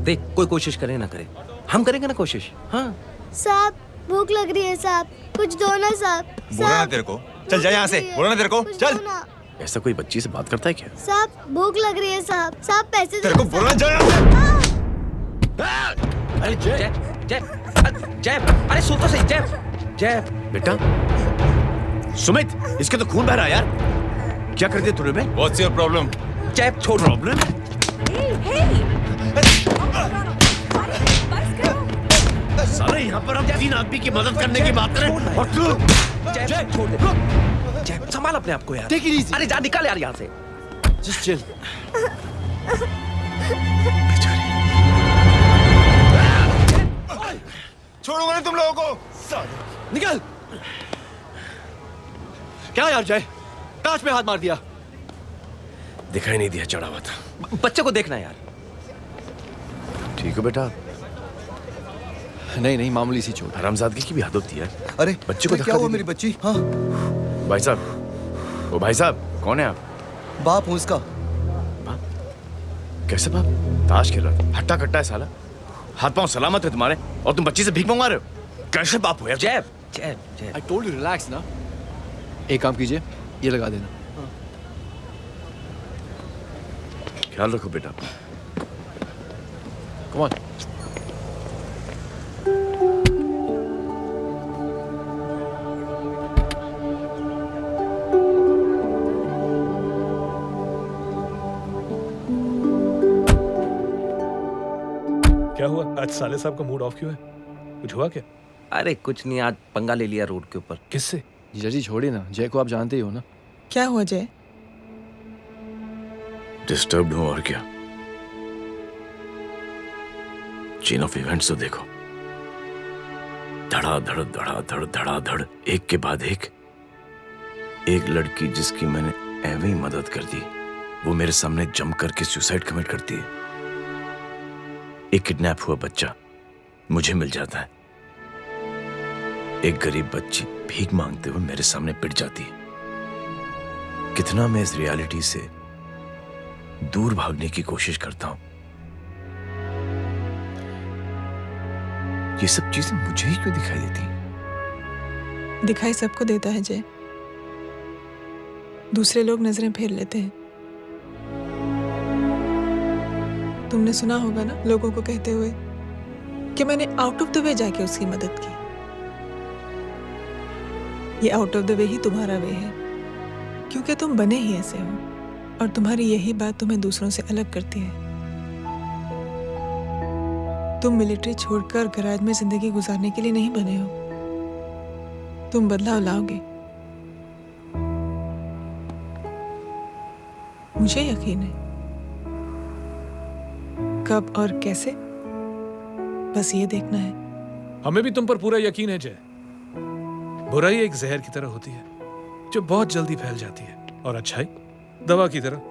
देख, कोई कोशिश करे ना करे, हम करेंगे ना कोशिश। हाँ साहब भूख लग रही है साहब, कुछ दो ना साहब। बोला ना तेरे को, चल जा यहाँ से, बोला ना तेरे को, चल। ऐसा कोई बच्ची से बात करता है क्या? साहब भूख लग रही है साहब, साहब पैसे तेरे को बोला जा यहाँ से। अरे जय जय जय, अरे सुन तो सही। जय बेटा, सुमित, इसके तो खून बह रहा है यार, क्या कर दिया तूने? What's your problem? जय छोड़। प्रॉब्लम? सारे यहाँ पर हम 3 आदमी की मदद करने की बात करें और तू? जय छोड़। जय संभाल अपने आप को यार। Take it easy. अरे जा, निकल यार यहाँ से। Just chill. छोड़ूंगा ना तुम लोगों को। निकल। क्या यार जय, कांच पे हाथ मार दिया। दिखाई नहीं दिया, चढ़ा हुआ था। बच्चे को देखना यार। ठीक हो बेटा? नहीं मामूली सी चोट। हरामजादगी की भी हद होती है। अरे बच्चे को क्या हुआ मेरी बच्ची? हाँ भाई साहब, ओ भाई साहब, कौन है आप? बाप हूँ उसका। बाप? कैसे बाप? ताश खेल रहा, हट्टा कट्टा है साला, हाथ पांव सलामत है तुम्हारे, और तुम बच्ची से भीख मंगवा रहे हो? कैसे बाप हो यार? जय जय जय। I told you relax ना। एक काम कीजिए, ये लगा देना। ख्याल रखो बेटा। Come on. क्या हुआ आज साले साहब का मूड ऑफ क्यों है? कुछ हुआ क्या? अरे कुछ नहीं, आज पंगा ले लिया रोड के ऊपर। किससे? जीजा जी छोड़िए ना, जय को आप जानते ही हो ना। क्या हुआ जय? डिस्टर्ब्ड हूं और क्या। चेन ऑफ इवेंट्स तो देखो, धड़ाधड़ धड़ाधड़ धड़ाधड़, एक के बाद एक लड़की जिसकी मैंने एवं ही मदद कर दी, वो मेरे सामने जम करके सुसाइड कमिट करती है। एक किडनैप हुआ बच्चा मुझे मिल जाता है। एक गरीब बच्ची भीख मांगते हुए मेरे सामने पिट जाती है। कितना मैं इस रियलिटी से दूर भागने की कोशिश करता हूं। ये सब चीजें मुझे ही क्यों दिखाई देती हैं? दिखाई सबको देता है जय, दूसरे लोग नजरें फेर लेते हैं। तुमने सुना होगा ना लोगों को कहते हुए कि मैंने आउट ऑफ द वे जाके उसकी मदद की। ये आउट ऑफ द वे ही तुम्हारा वे है, क्योंकि तुम बने ही ऐसे हो और तुम्हारी यही बात तुम्हें दूसरों से अलग करती है। तुम मिलिट्री छोड़कर गैराज में जिंदगी गुजारने के लिए नहीं बने हो। तुम बदलाव लाओगे, मुझे यकीन है। कब और कैसे, बस ये देखना है। हमें भी तुम पर पूरा यकीन है जय। बुराई एक जहर की तरह होती है जो बहुत जल्दी फैल जाती है, और अच्छाई दवा की तरह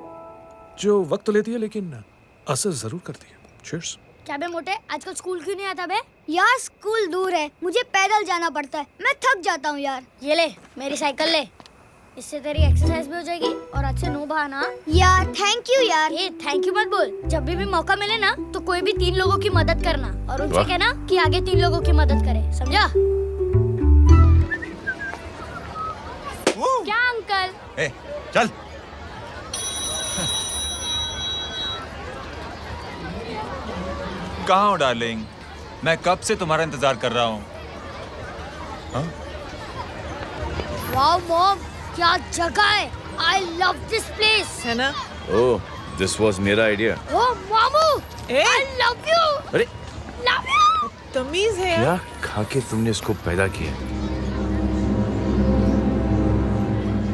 जो वक्त तो लेती है लेकिन असर जरूर करती है। चीयर्स। क्या बे मोटे, आजकल स्कूल क्यों नहीं आता बे? यार स्कूल दूर है, मुझे पैदल जाना पड़ता है, मैं थक जाता हूँ यार। ये ले मेरी साइकिल ले, इससे तेरी एक्सरसाइज भी हो जाएगी और आज से नो बहाना। यार थैंक यू यार। ये थैंक यू मत बोल, जब भी मौका मिले ना तो कोई भी 3 लोगों की मदद करना और उनसे कहना कि आगे 3 लोगों की मदद करे, समझा? क्या अंकल? ए, चल। कहाँ हो डार्लिंग? मैं कब से तुम्हारा इंतजार कर रहा हूँ। वाओ मॉम, क्या जगह है। I love this place. है ना? ओह, दिस वाज मेरा आइडिया। ओह मामू, I love you. अरे Love you. तमीज है क्या खा के तुमने इसको पैदा किया?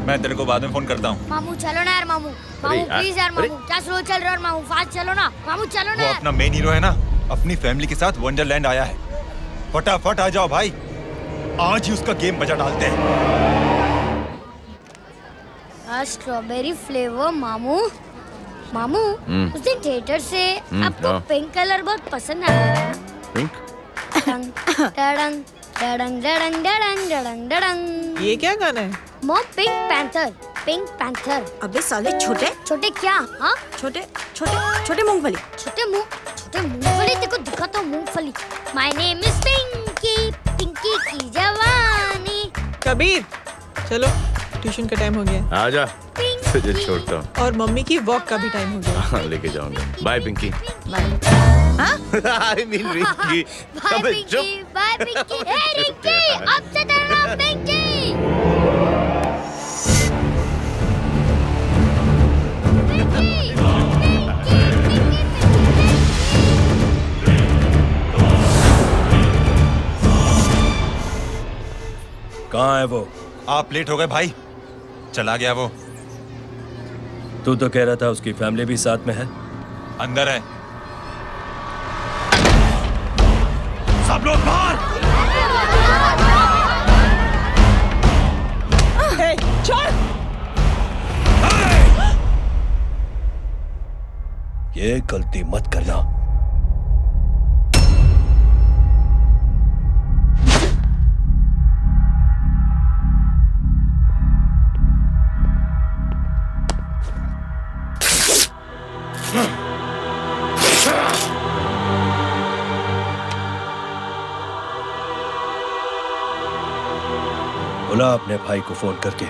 मैं तेरे को बाद में फोन करता हूँ। मामू चलो ना यार, मामू प्लीज यार, मामू क्या स्लो चल रहे हो मामू, फास्ट चलो ना मामू, चलो ना वो यार। अपना मेन हीरो है ना, अपनी फैमिली के साथ वंडरलैंड आया है। फटाफट आ जाओ भाई, आज ही उसका गेम बजा डालते हैं। स्ट्रॉबेरी फ्लेवर मामू। मामू उस दिन थिएटर से आपको पिंक कलर बहुत पसंद आया। पिंक? डडंग डडंग डडंग डडंग डडंग डडंग। ये क्या गाना है? Mom pink panther, pink panther. अबे साले छोटे छोटे क्या? हाँ छोटे छोटे छोटे मूंगफली। छोटे मूंगफली, देखो दिखाता हूँ मूंगफली। My name is Pinky, Pinky की जवानी। कबीर चलो, ट्यूशन का टाइम हो गया। आजा, तुझे छोड़ता हूँ। और मम्मी की वॉक का भी टाइम हो गया। हाँ, लेके जाऊंगा। Bye Pinki. I mean Rinki. Bye Pinki, bye Pinki. Hey Rinki, अब से तेरा नाम पिंकी। कहाँ है वो? आप लेट हो गए भाई, चला गया वो। तू तो कह रहा था उसकी फैमिली भी साथ में है। अंदर है। सब लोग बाहर। छोड़। ये गलती मत करना। बुला अपने भाई को फोन करके।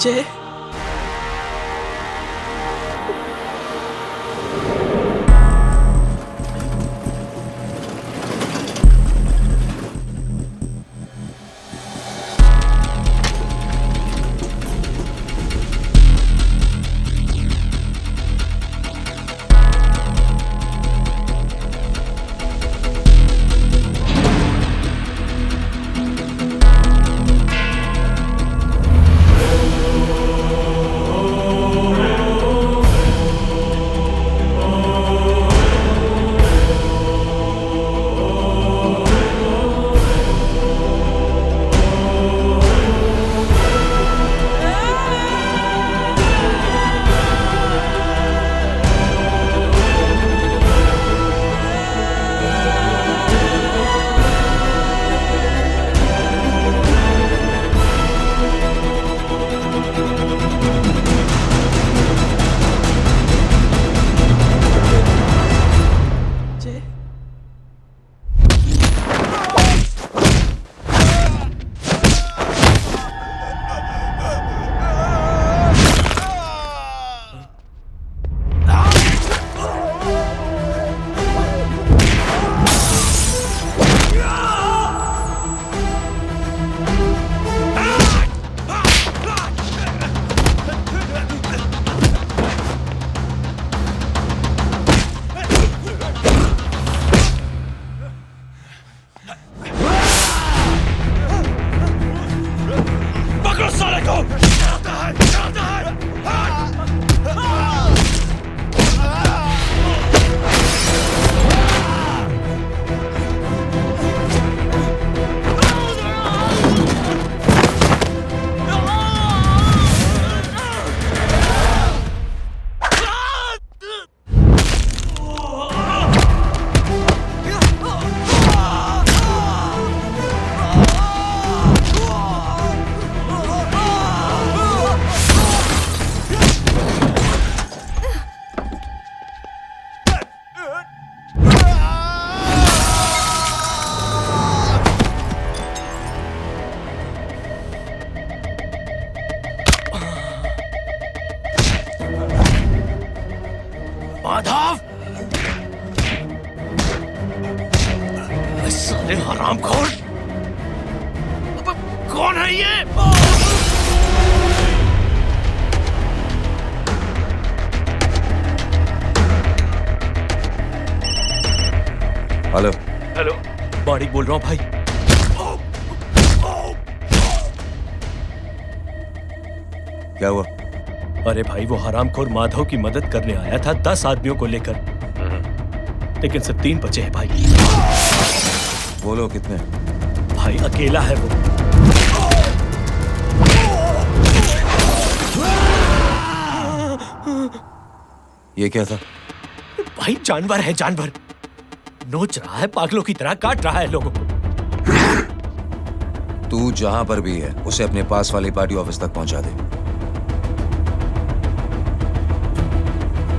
जय माधव, साले हरामखोर, कौन है ये? हेलो हेलो, बारिक बोल रहा हूँ भाई। क्या हुआ? अरे भाई, वो हरामखोर माधव की मदद करने आया था 10 आदमियों को लेकर, लेकिन सिर्फ 3 बचे हैं भाई। बोलो कितने? भाई अकेला है वो। ये क्या था? भाई जानवर है, जानवर। नोच रहा है, पागलों की तरह काट रहा है लोगों को। तू जहां पर भी है उसे अपने पास वाली पार्टी ऑफिस तक पहुंचा दे।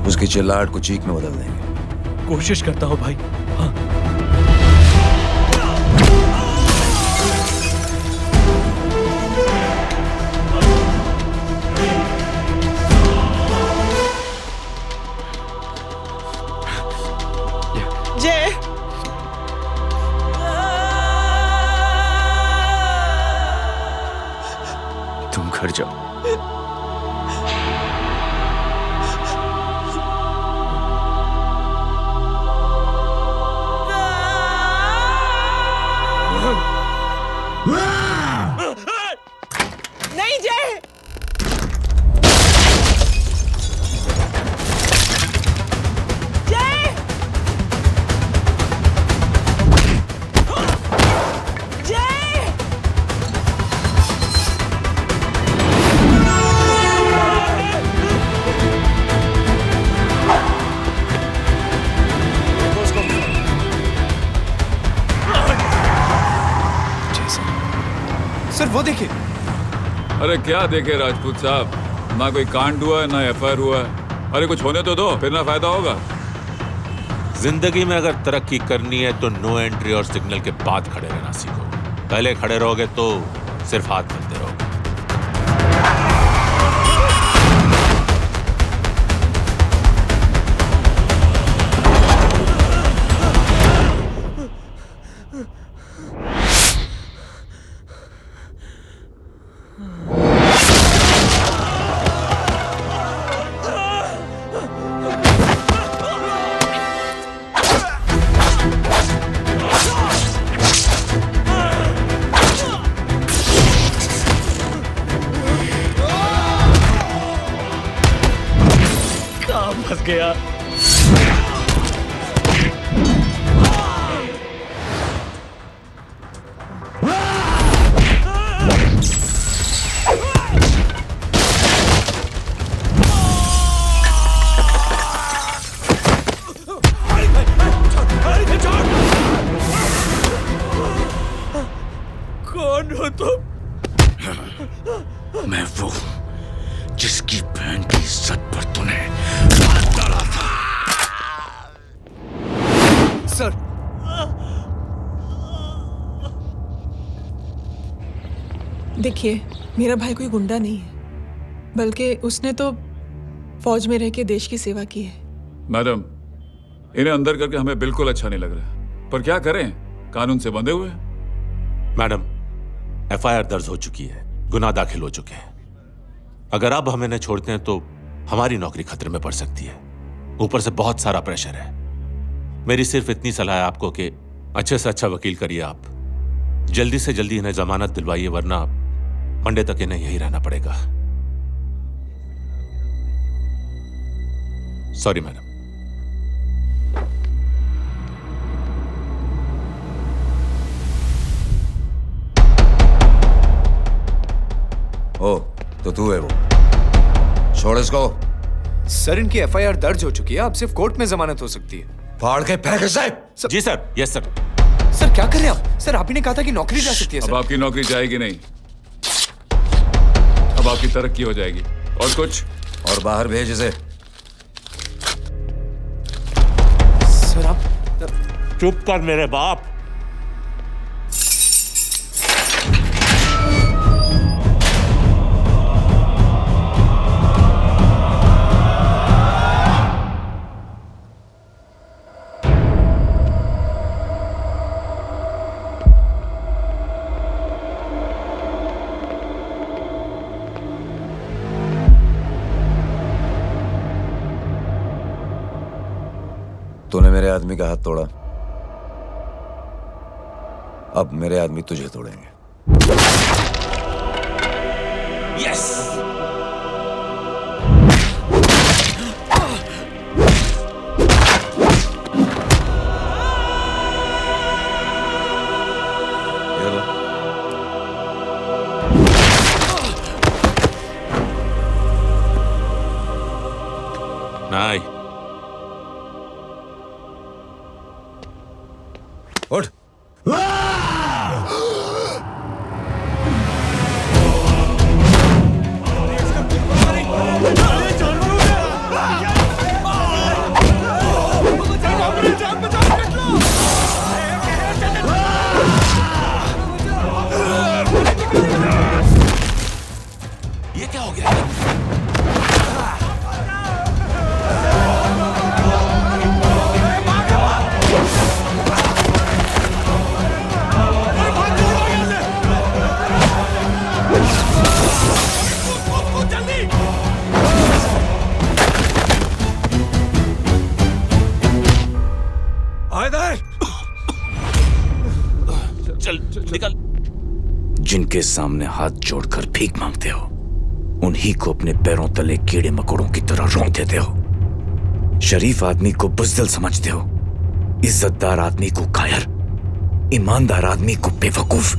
उसकी चिल्लाहट को चीख में बदल देंगे। कोशिश करता हूं भाई। हाँ। जय, तुम घर जाओ। नहीं जय, जय, जय। सर वो देखिए। अरे क्या देखे राजपूत साहब, ना कोई कांड हुआ है ना एफआईआर हुआ है। अरे कुछ होने तो दो, फिर ना फायदा होगा। जिंदगी में अगर तरक्की करनी है तो नो एंट्री और सिग्नल के बाद खड़े रहना सीखो। पहले खड़े रहोगे तो सिर्फ हाथ मिलते रहोगे। फंस गया। कौन हो तुम? मैं वो हूं जिसकी बहन की इज्जत पर तूने हाथ डाला था। सर, देखिए, मेरा भाई कोई गुंडा नहीं है, बल्कि उसने तो फौज में रह के देश की सेवा की है। मैडम, इन्हें अंदर करके हमें बिल्कुल अच्छा नहीं लग रहा, पर क्या करें, कानून से बंधे हुए हैं। मैडम, एफआईआर दर्ज हो चुकी है, गुनाह दाखिल हो चुके हैं। अगर अब हम इन्हें छोड़ते हैं तो हमारी नौकरी खतरे में पड़ सकती है। ऊपर से बहुत सारा प्रेशर है। मेरी सिर्फ इतनी सलाह है आपको कि अच्छे से अच्छा वकील करिए आप। जल्दी से जल्दी इन्हें जमानत दिलवाइए, वरना मंडे तक इन्हें यही रहना पड़ेगा। Sorry madam. ओ, तो तू है वो? छोड़ इसको। सर, इनकी एफआईआर दर्ज हो चुकी है, अब सिर्फ कोर्ट में जमानत हो सकती है। फाड़ के फेंक इसे। जी सर। Yes sir. सर, क्या कर रहे हैं आप? सर, आप ही ने कहा था कि नौकरी जा सकती है। अब आपकी नौकरी जाएगी नहीं, अब आपकी तरक्की हो जाएगी। और कुछ? और बाहर भेज इसे। सर, आप चुप कर मेरे बाप। तूने मेरे आदमी का हाथ तोड़ा, अब मेरे आदमी तुझे तोड़ेंगे। यस। नहीं। उठ। ये क्या हो गया? चल निकल। जिनके सामने हाथ जोड़कर भीख मांगते हो, उन्हीं को अपने पैरों तले कीड़े मकोड़ों की तरह रौंद देते हो। शरीफ आदमी को बुज़दिल समझते हो, इज्जतदार आदमी को कायर, ईमानदार आदमी को बेवकूफ।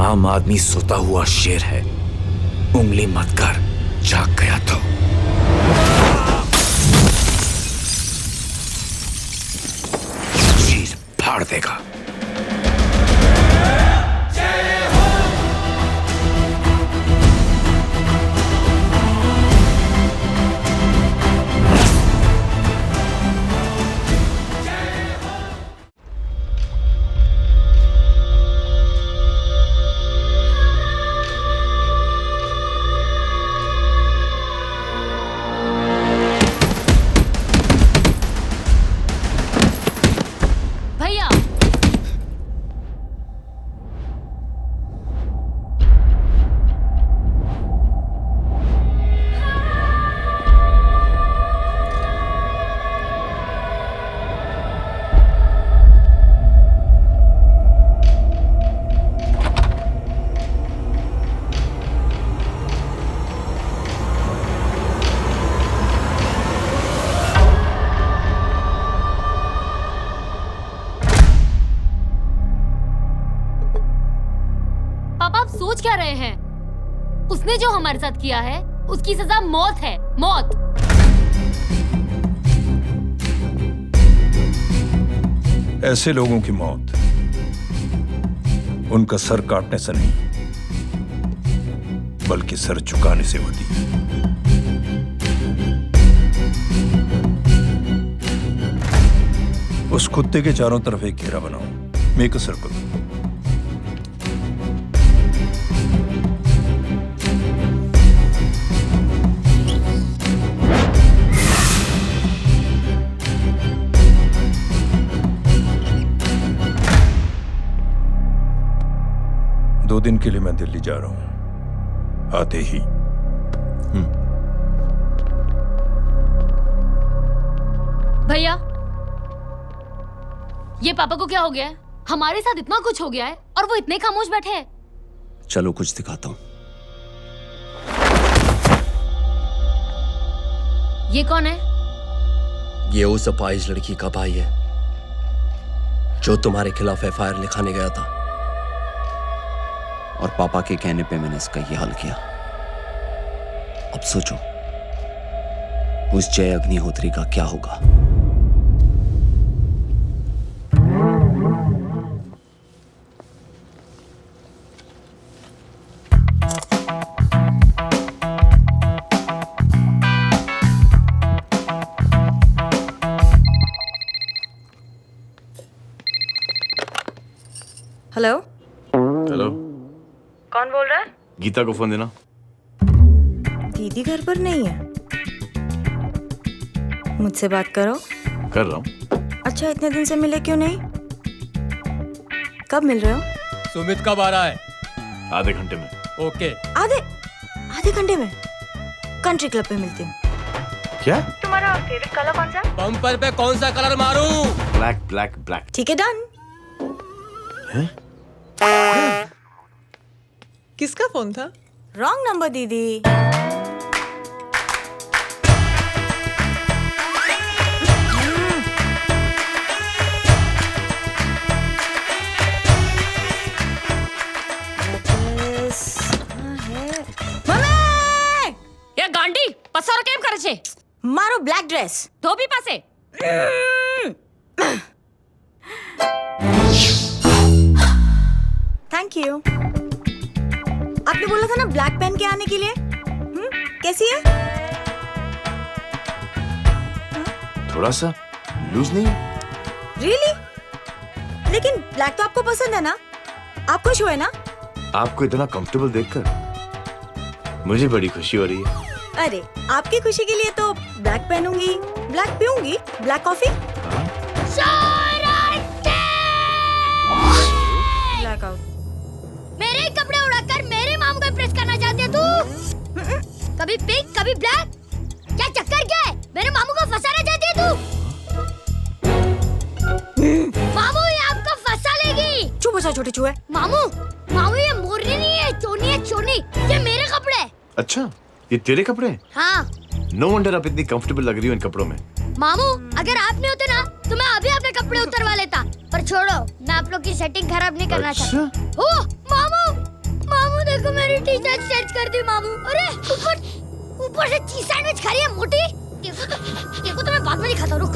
आम आदमी सोता हुआ शेर है, उंगली मत कर, जाग गया तो। चीर फाड़ देगा। भैया, सोच क्या रहे हैं? उसने जो हमारे साथ किया है उसकी सजा मौत है, मौत। ऐसे लोगों की मौत उनका सर काटने से नहीं, बल्कि सर झुकाने से होती है। उस कुत्ते के चारों तरफ एक घेरा बनाओ, मेक अ सर्कल। दो दिन के लिए मैं दिल्ली जा रहा हूं, आते ही। भैया, ये पापा को क्या हो गया है? हमारे साथ इतना कुछ हो गया है और वो इतने खामोश बैठे हैं। चलो कुछ दिखाता हूं। ये कौन है? ये उस अपाहिज लड़की का भाई है जो तुम्हारे खिलाफ एफआईआर लिखाने गया था, और पापा के कहने पे मैंने इसका ये हाल किया। अब सोचो उस जय अग्निहोत्री का क्या होगा। हेलो हेलो, कौन बोल रहा है? गीता को फोन देना। दीदी घर पर नहीं है। मुझसे बात करो। कर रहा हूँ। अच्छा, इतने दिन से मिले क्यों नहीं? कब मिल रहे हो? सुमित कब आ रहा है? आधे घंटे में। ओके। आधे घंटे में कंट्री क्लब पे मिलती हूँ। क्या? तुम्हारा फेवरेट कलर कौन सा? बम्पर पे कौन सा कलर मारूं? Black black black. ठीक है, डन। किसका फोन था? रॉन्ग नंबर दीदी। ये गांडी पसार केम करे छे? मारो ब्लैक ड्रेस धोबी पासे। Thank you. आपने बोला था ना ब्लैक पेन के आने के लिए। कैसी है? थोड़ा सा लूज नहीं? रियली? लेकिन ब्लैक तो आपको पसंद है ना? आप खुश हुए ना? आपको इतना कंफर्टेबल देखकर मुझे बड़ी खुशी हो रही है। अरे, आपकी खुशी के लिए तो ब्लैक पहनूंगी, ब्लैक पीऊंगी, ब्लैक कॉफी। Black out. मेरे कपड़े उड़ाकर मेरे मामू को इम्प्रेस करना चाहती है तू? कभी पिंक, कभी ब्लैक। क्या चक्कर क्या है? मेरे मामू को फंसाना चाहती है तू? मामू, ये आपको फंसा लेगी। चुप हो जा छोटे चूहे। मामू, मामू ये मोरनी नहीं है, चोनी है, चोनी। ये मेरे कपड़े हैं। अच्छा, ये तेरे कपड़े हैं? हाँ। नो वंडर आप इतनी कंफर्टेबल लग रही हो इन कपड़ों में। मामू, अगर आप नहीं होते ना तो मैं अभी अपने कपड़े उतरवा लेता। पर छोड़ो, मैं आप लोग की सेटिंग खराब नहीं करना चाहता। ओह मामू, मामू देखो मेरी टी शर्ट चेंज कर दी मामू। अरे ऊपर से चीज सैंडविच खा रही है मोटी। देखो तो मैं बाद में दिखाता हूँ, रुक।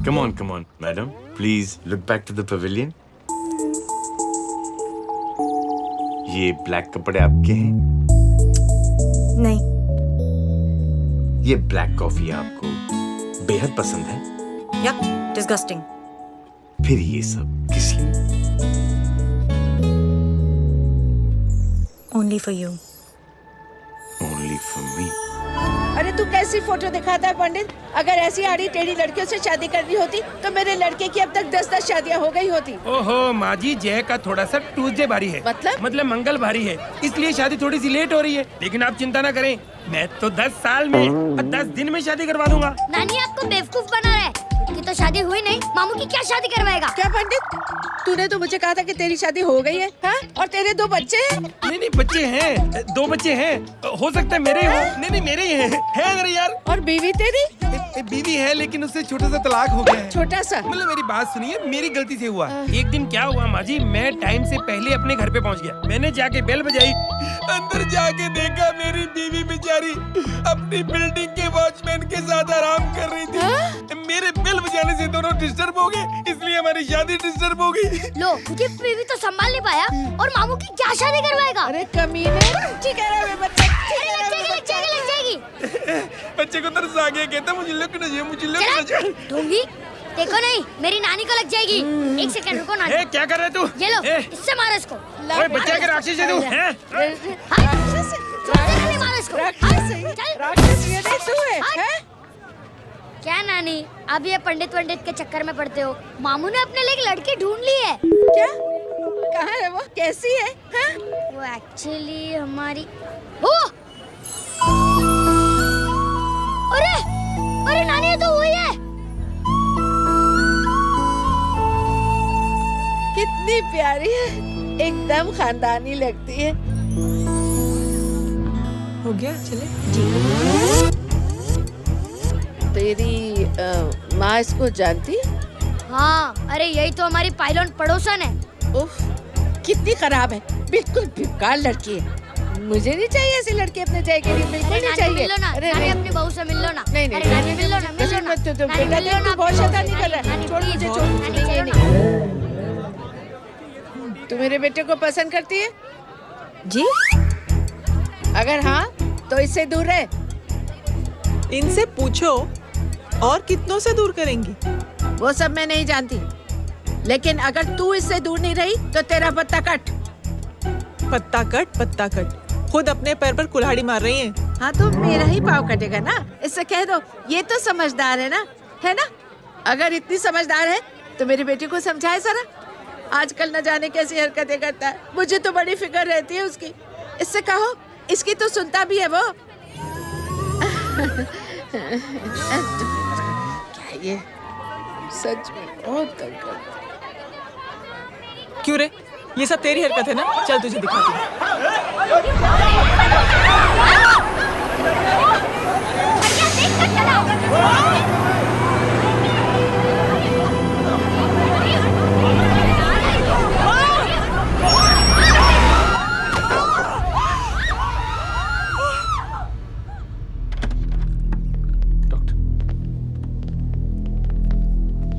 Come on, madam. Please look back to the pavilion. ये ब्लैक कपड़े आपके हैं? नहीं। ये ब्लैक कॉफी आपको बेहद पसंद है? या डिस्गस्टिंग। फिर ये सब किस लिए? Only for you. Only for me. अरे तू कैसी फोटो दिखाता है पंडित? अगर ऐसी आड़ी टेढ़ी लड़कियों से शादी करनी होती तो मेरे लड़के की अब तक 10-10 शादियां हो गई होती। ओहो माँ जी, जय का थोड़ा सा ट्यूसडे भारी है। मतलब मंगल भारी है, इसलिए शादी थोड़ी सी लेट हो रही है। लेकिन आप चिंता ना करें, मैं तो 10 साल में और 10 दिन में शादी करवा दूंगा। नानी आपको बेवकूफ बना रहा है। उनकी तो शादी हुई नहीं, मामू की क्या शादी करवाएगा? क्या पंडित? तूने तो मुझे कहा था कि तेरी शादी हो गई है, हाँ? और तेरे 2 बच्चे हैं? नहीं बच्चे हैं, 2 बच्चे हैं, हो सकता है मेरे हो। नहीं मेरे ही हैं मेरे यार। और बीवी तेरी? बीवी है लेकिन उससे छोटा सा तलाक हो गया है। छोटा सा? मतलब मेरी बात सुनिए, मेरी गलती से हुआ। एक दिन क्या हुआ माँ जी, मैं टाइम से पहले अपने घर पे पहुँच गया। मैंने जाके बेल बजाई, अंदर जाके देखा मेरी बीवी बेचारी अपनी बिल्डिंग के वॉचमैन के साथ आराम कर रही थी। मेरे बेल बजाने से दोनों डिस्टर्ब हो गए, इसलिए हमारी शादी डिस्टर्ब हो गई। लो, तुझे बीवी तो संभाल नहीं पाया और मामू की क्या शादी करवाएगा? अरे कमीने, ठीक है बच्चे, लग जाएगी। बच्चे को तरस आ गया, कहता मुझे लगना चाहिए, मुझे लगना चाहिए। ढोंगी, देखो नहीं, मेरी नानी को लग जाएगी। 1 सेकंड रुको नानी। ए, क्या कर रहे तू? ये लो, इससे मारो इसको। ओए बच्चा के राक्षस है तू, हैं? मारो इसको। राक्षस ये नहीं तू है, हैं? क्या नानी, अब ये पंडित के चक्कर में पड़ते हो? मामू ने अपने लिए एक लड़की ढूंढ ली है। क्या? कहाँ है वो? कैसी है? हाँ? वो एक्चुअली हमारी अरे नानी, ये तो वही है। कितनी प्यारी है, एकदम खानदानी लगती है। हो गया, चले। तेरी माँ इसको जानती? हाँ, अरे यही तो हमारी पायलट पड़ोसन है। उफ, कितनी खराब है, बिल्कुल बेकार लड़की है। मुझे नहीं चाहिए ऐसी लड़की अपने जय के लिए, बिल्कुल नहीं चाहिए। मिलो ना, नानी अपनी बहू से मिल लो ना। नहीं नानी मिल लो ना। बेटा देख, तू बहुत शैतानी कर रहा है। छोड़ मुझे, छोड़। तू मेरे बेटे को पसंद करती है? जी? अगर हाँ तो इससे दूर रहे। इनसे पूछो, और कितनों से दूर करेंगी? वो सब मैं नहीं जानती, लेकिन अगर तू इससे दूर नहीं रही तो तेरा पत्ता कट। पत्ता कट। खुद अपने पैर पर कुल्हाड़ी मार रही हैं। हाँ तो मेरा ही पाँव कटेगा ना, इससे कह दो। ये तो समझदार है ना? अगर इतनी समझदार है तो मेरी बेटी को समझाए जरा। आजकल न जाने कैसी हरकतें करता है, मुझे तो बड़ी फिक्र रहती है उसकी। इससे कहो, इसकी तो सुनता भी है वो। क्या ये सच में बहुत तंग करता है। क्यों रे, ये सब तेरी हरकत है ना? चल तुझे दिखाती हूँ।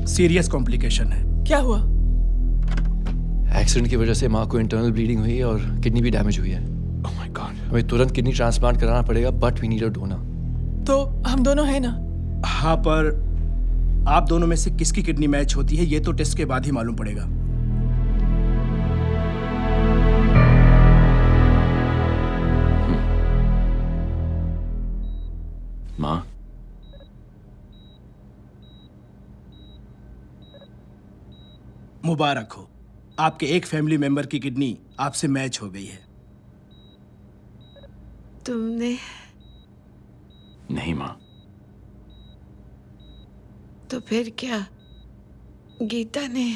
सीरियस कॉम्प्लिकेशन है। क्या हुआ? एक्सीडेंट की वजह से माँ को इंटरनल ब्लीडिंग हुई है और किडनी भी डैमेज हुई है। Oh my god. हमें तुरंत किडनी ट्रांसप्लांट कराना पड़ेगा, but we need a donor. तो हम दोनों हैं ना? हाँ, पर आप दोनों में से किसकी किडनी मैच होती है ये तो टेस्ट के बाद ही मालूम पड़ेगा। माँ, मुबारक हो, आपके एक फैमिली मेंबर की किडनी आपसे मैच हो गई है। तुमने? नहीं माँ। तो फिर क्या? गीता ने?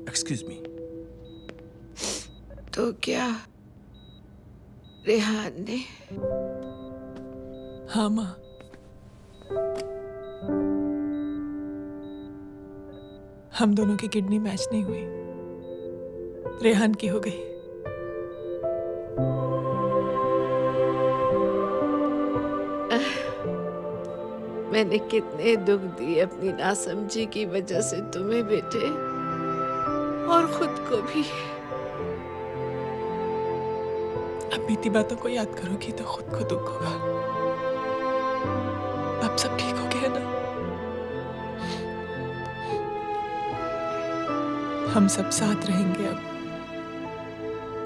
Excuse me. तो क्या रेहान ने? हाँ माँ, हम दोनों की किडनी मैच नहीं हुई, रेहान की हो गई। मैंने कितने दुख दिए अपनी नासमझी की वजह से तुम्हें बेटे, और खुद को भी। अब बीती बातों को याद करोगी तो खुद को दुख होगा। अब सब ठीक हो गया ना? हम सब साथ रहेंगे अब,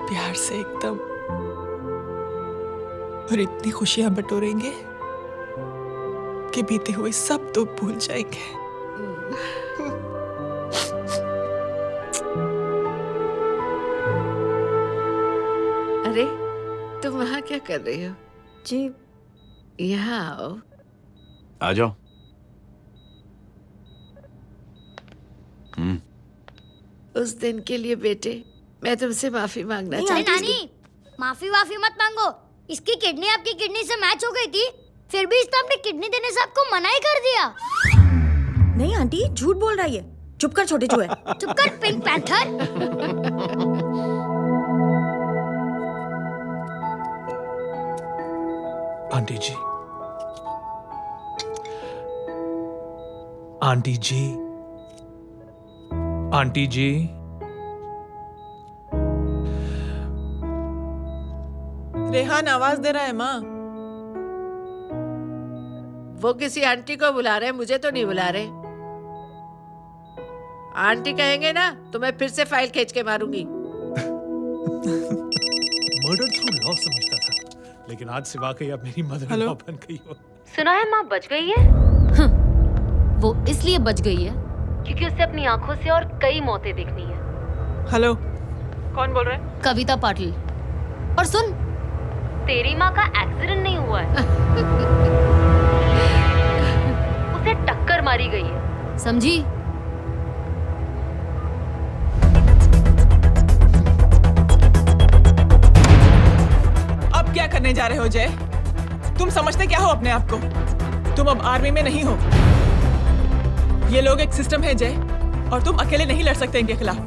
प्यार से एकदम, और इतनी खुशियां बटोरेंगे आपके बीते हुए सब दुख भूल जाएंगे। अरे तुम वहाँ क्या कर रही हो? जी यहाँ आओ। आ जाओ। उस दिन के लिए बेटे मैं तुमसे माफी मांगना नहीं चाहती हूँ। नानी, माफी वाफी मत मांगो। इसकी किडनी आपकी किडनी से मैच हो गई थी, फिर भी इसने अपनी किडनी देने से आपको मना ही कर दिया। नहीं आंटी, झूठ बोल रही है। चुप कर छोटे चूहे। चुप कर पिंक पैंथर। आंटी जी, आंटी जी, आंटी जी, रेहान आवाज दे रहा है माँ। वो किसी आंटी को बुला रहे हैं, मुझे तो नहीं बुला रहे। आंटी कहेंगे ना तो मैं फिर से फाइल खींच के मारूंगी। मर्डर थ्रू लॉ समझता था, लेकिन आज से वाकई अब मेरी मदर इन लॉ बन गई हो। सुना है माँ बच गई है। वो इसलिए बच गई है क्योंकि उसे अपनी आंखों से और कई मौतें देखनी है। हेलो, कौन बोल रहे हैं? कविता पाटिल। और सुन, तेरी माँ का एक्सीडेंट नहीं हुआ है, उसे टक्कर मारी गई है, समझी? अब क्या करने जा रहे हो जय? तुम समझते क्या हो अपने आप को? तुम अब आर्मी में नहीं हो। ये लोग एक सिस्टम है जय, और तुम अकेले नहीं लड़ सकते इनके खिलाफ।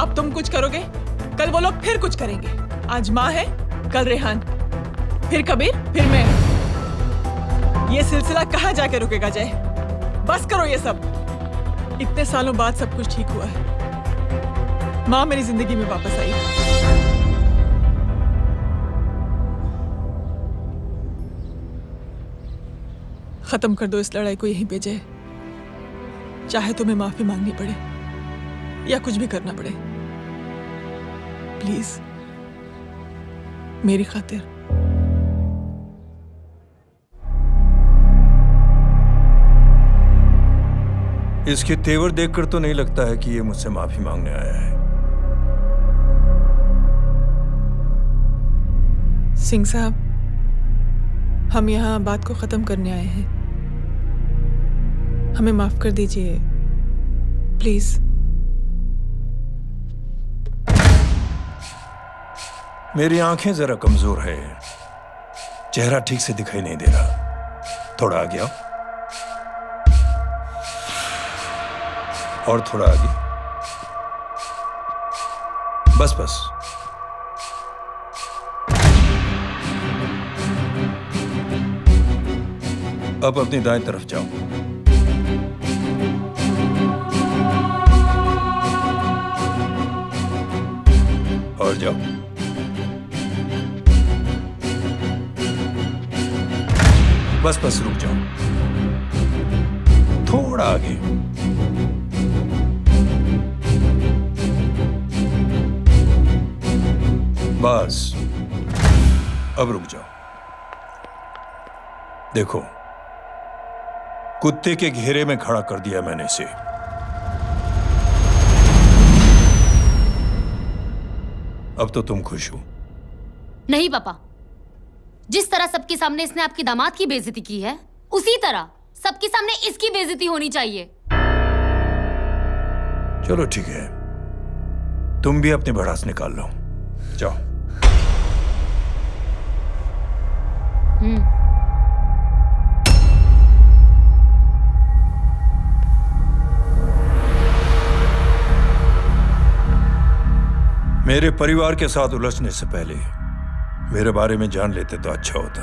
अब तुम कुछ करोगे, कल वो लोग फिर कुछ करेंगे। आज माँ है, कल रेहान, फिर कबीर, फिर मैं। ये सिलसिला कहाँ जाके रुकेगा जय? बस करो ये सब। इतने सालों बाद सब कुछ ठीक हुआ है। माँ मेरी जिंदगी में वापस आई। खत्म कर दो इस लड़ाई को यहीं पे जय। चाहे तुम्हें माफी मांगनी पड़े या कुछ भी करना पड़े, प्लीज मेरी खातिर। इसके तेवर देखकर तो नहीं लगता है कि ये मुझसे माफी मांगने आया है। सिंह साहब, हम यहाँ बात को खत्म करने आए हैं। हमें माफ कर दीजिए प्लीज। मेरी आंखें जरा कमजोर है, चेहरा ठीक से दिखाई नहीं दे रहा। थोड़ा आगे आओ, और थोड़ा आगे। बस बस। अब अपनी दाएं तरफ जाओ। और जाओ। बस बस रुक जाओ, थोड़ा आगे। बस अब रुक जाओ। देखो, कुत्ते के घेरे में खड़ा कर दिया मैंने इसे। अब तो तुम खुश हो? नहीं पापा, जिस तरह सबके सामने इसने आपकी दामाद की बेइज्जती की है, उसी तरह सबके सामने इसकी बेइज्जती होनी चाहिए। चलो ठीक है, तुम भी अपनी भड़ास निकाल लो। जाओ। मेरे परिवार के साथ उलझने से पहले मेरे बारे में जान लेते तो अच्छा होता।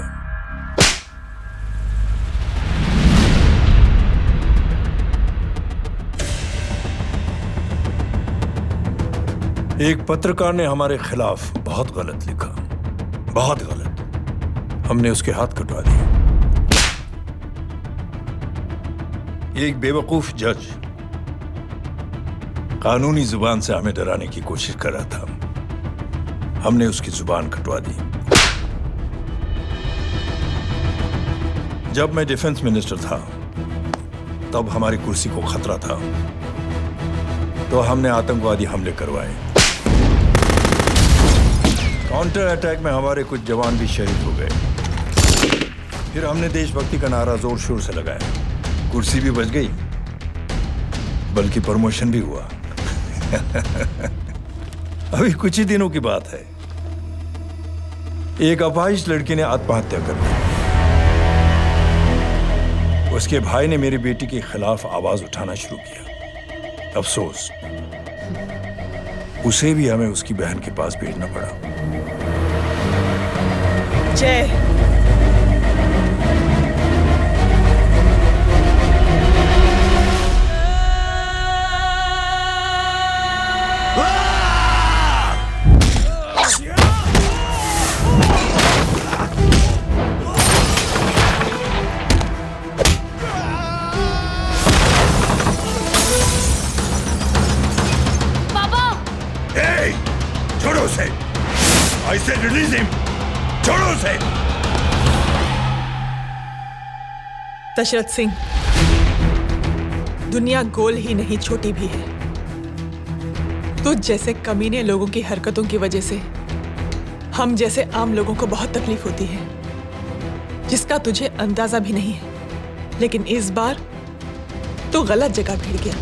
एक पत्रकार ने हमारे खिलाफ बहुत गलत लिखा, बहुत गलत। हमने उसके हाथ कटवा दिए। एक बेवकूफ जज कानूनी जुबान से हमें डराने की कोशिश कर रहा था। हमने उसकी जुबान कटवा दी। जब मैं डिफेंस मिनिस्टर था तब हमारी कुर्सी को खतरा था, तो हमने आतंकवादी हमले करवाए। काउंटर अटैक में हमारे कुछ जवान भी शहीद हो गए। फिर हमने देशभक्ति का नारा जोर शोर से लगाया। कुर्सी भी बच गई, बल्कि प्रमोशन भी हुआ। अभी कुछ ही दिनों की बात है, एक अपाहिज लड़की ने आत्महत्या कर ली। उसके भाई ने मेरी बेटी के खिलाफ आवाज उठाना शुरू किया। अफसोस, उसे भी हमें उसकी बहन के पास भेजना पड़ा। जय। छोड़ो उसे! I said release him! छोड़ो उसे! दशरथ सिंह, दुनिया गोल ही नहीं छोटी भी है। तुझ जैसे कमीने लोगों की हरकतों की वजह से हम जैसे आम लोगों को बहुत तकलीफ होती है, जिसका तुझे अंदाजा भी नहीं है। लेकिन इस बार तू गलत जगह भिड़ गया।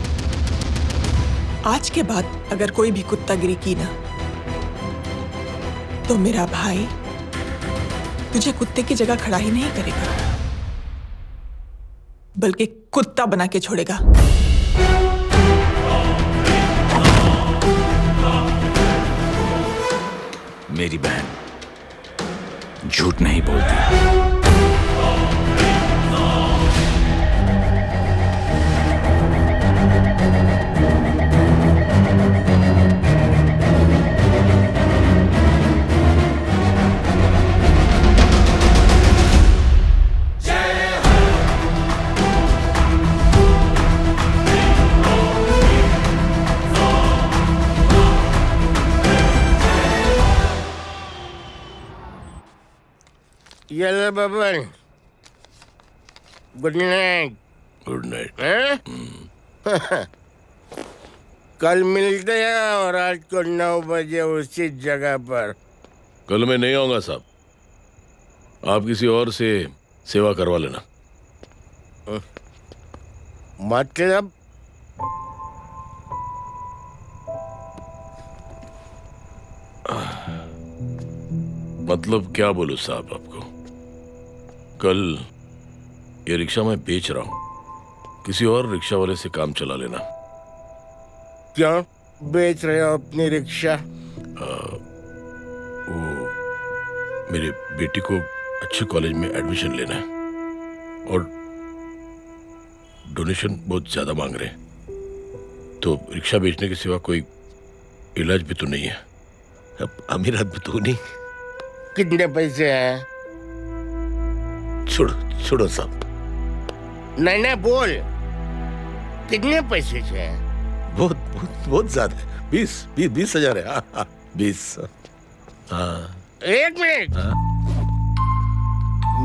आज के बाद अगर कोई भी कुत्तागिरी की ना, तो मेरा भाई तुझे कुत्ते की जगह खड़ा ही नहीं करेगा, बल्कि कुत्ता बना के छोड़ेगा। मेरी बहन झूठ नहीं बोलती। ये ले Baban, good night. Good night. कल मिलते हैं और रात को 9 बजे उसी जगह पर। कल मैं नहीं आऊंगा साहब, आप किसी और से सेवा करवा लेना। मतलब? मतलब क्या बोलूं साहब आपको। कल ये रिक्शा मैं बेच रहा हूं, किसी और रिक्शा वाले से काम चला लेना। क्या बेच रहे हो अपनी रिक्शा? वो मेरे बेटी को अच्छे कॉलेज में एडमिशन लेना है और डोनेशन बहुत ज्यादा मांग रहे हैं, तो रिक्शा बेचने के सिवा कोई इलाज भी तो नहीं है। अब अमीर आदमी तो नहीं। कितने पैसे हैं? छोड़ो साहब। नहीं बोल, कितने पैसे हैं? बहुत ज्यादा है। 20,000 है। 20। हाँ। एक मिनट।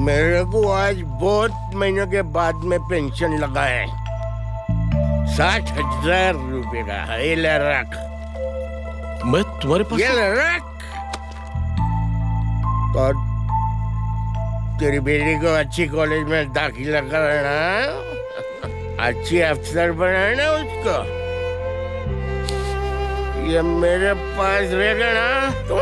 मेरे को आज बहुत महीनों के बाद में पेंशन लगा है। 60,000 रुपए का। ये ले रख। मैं तुम्हारे पास? ये ले रख। और तेरी बेटी को अच्छी कॉलेज में दाखिला कराना, अच्छी अफसर बनाना उसको। ये मेरे पास रहेगा ना तो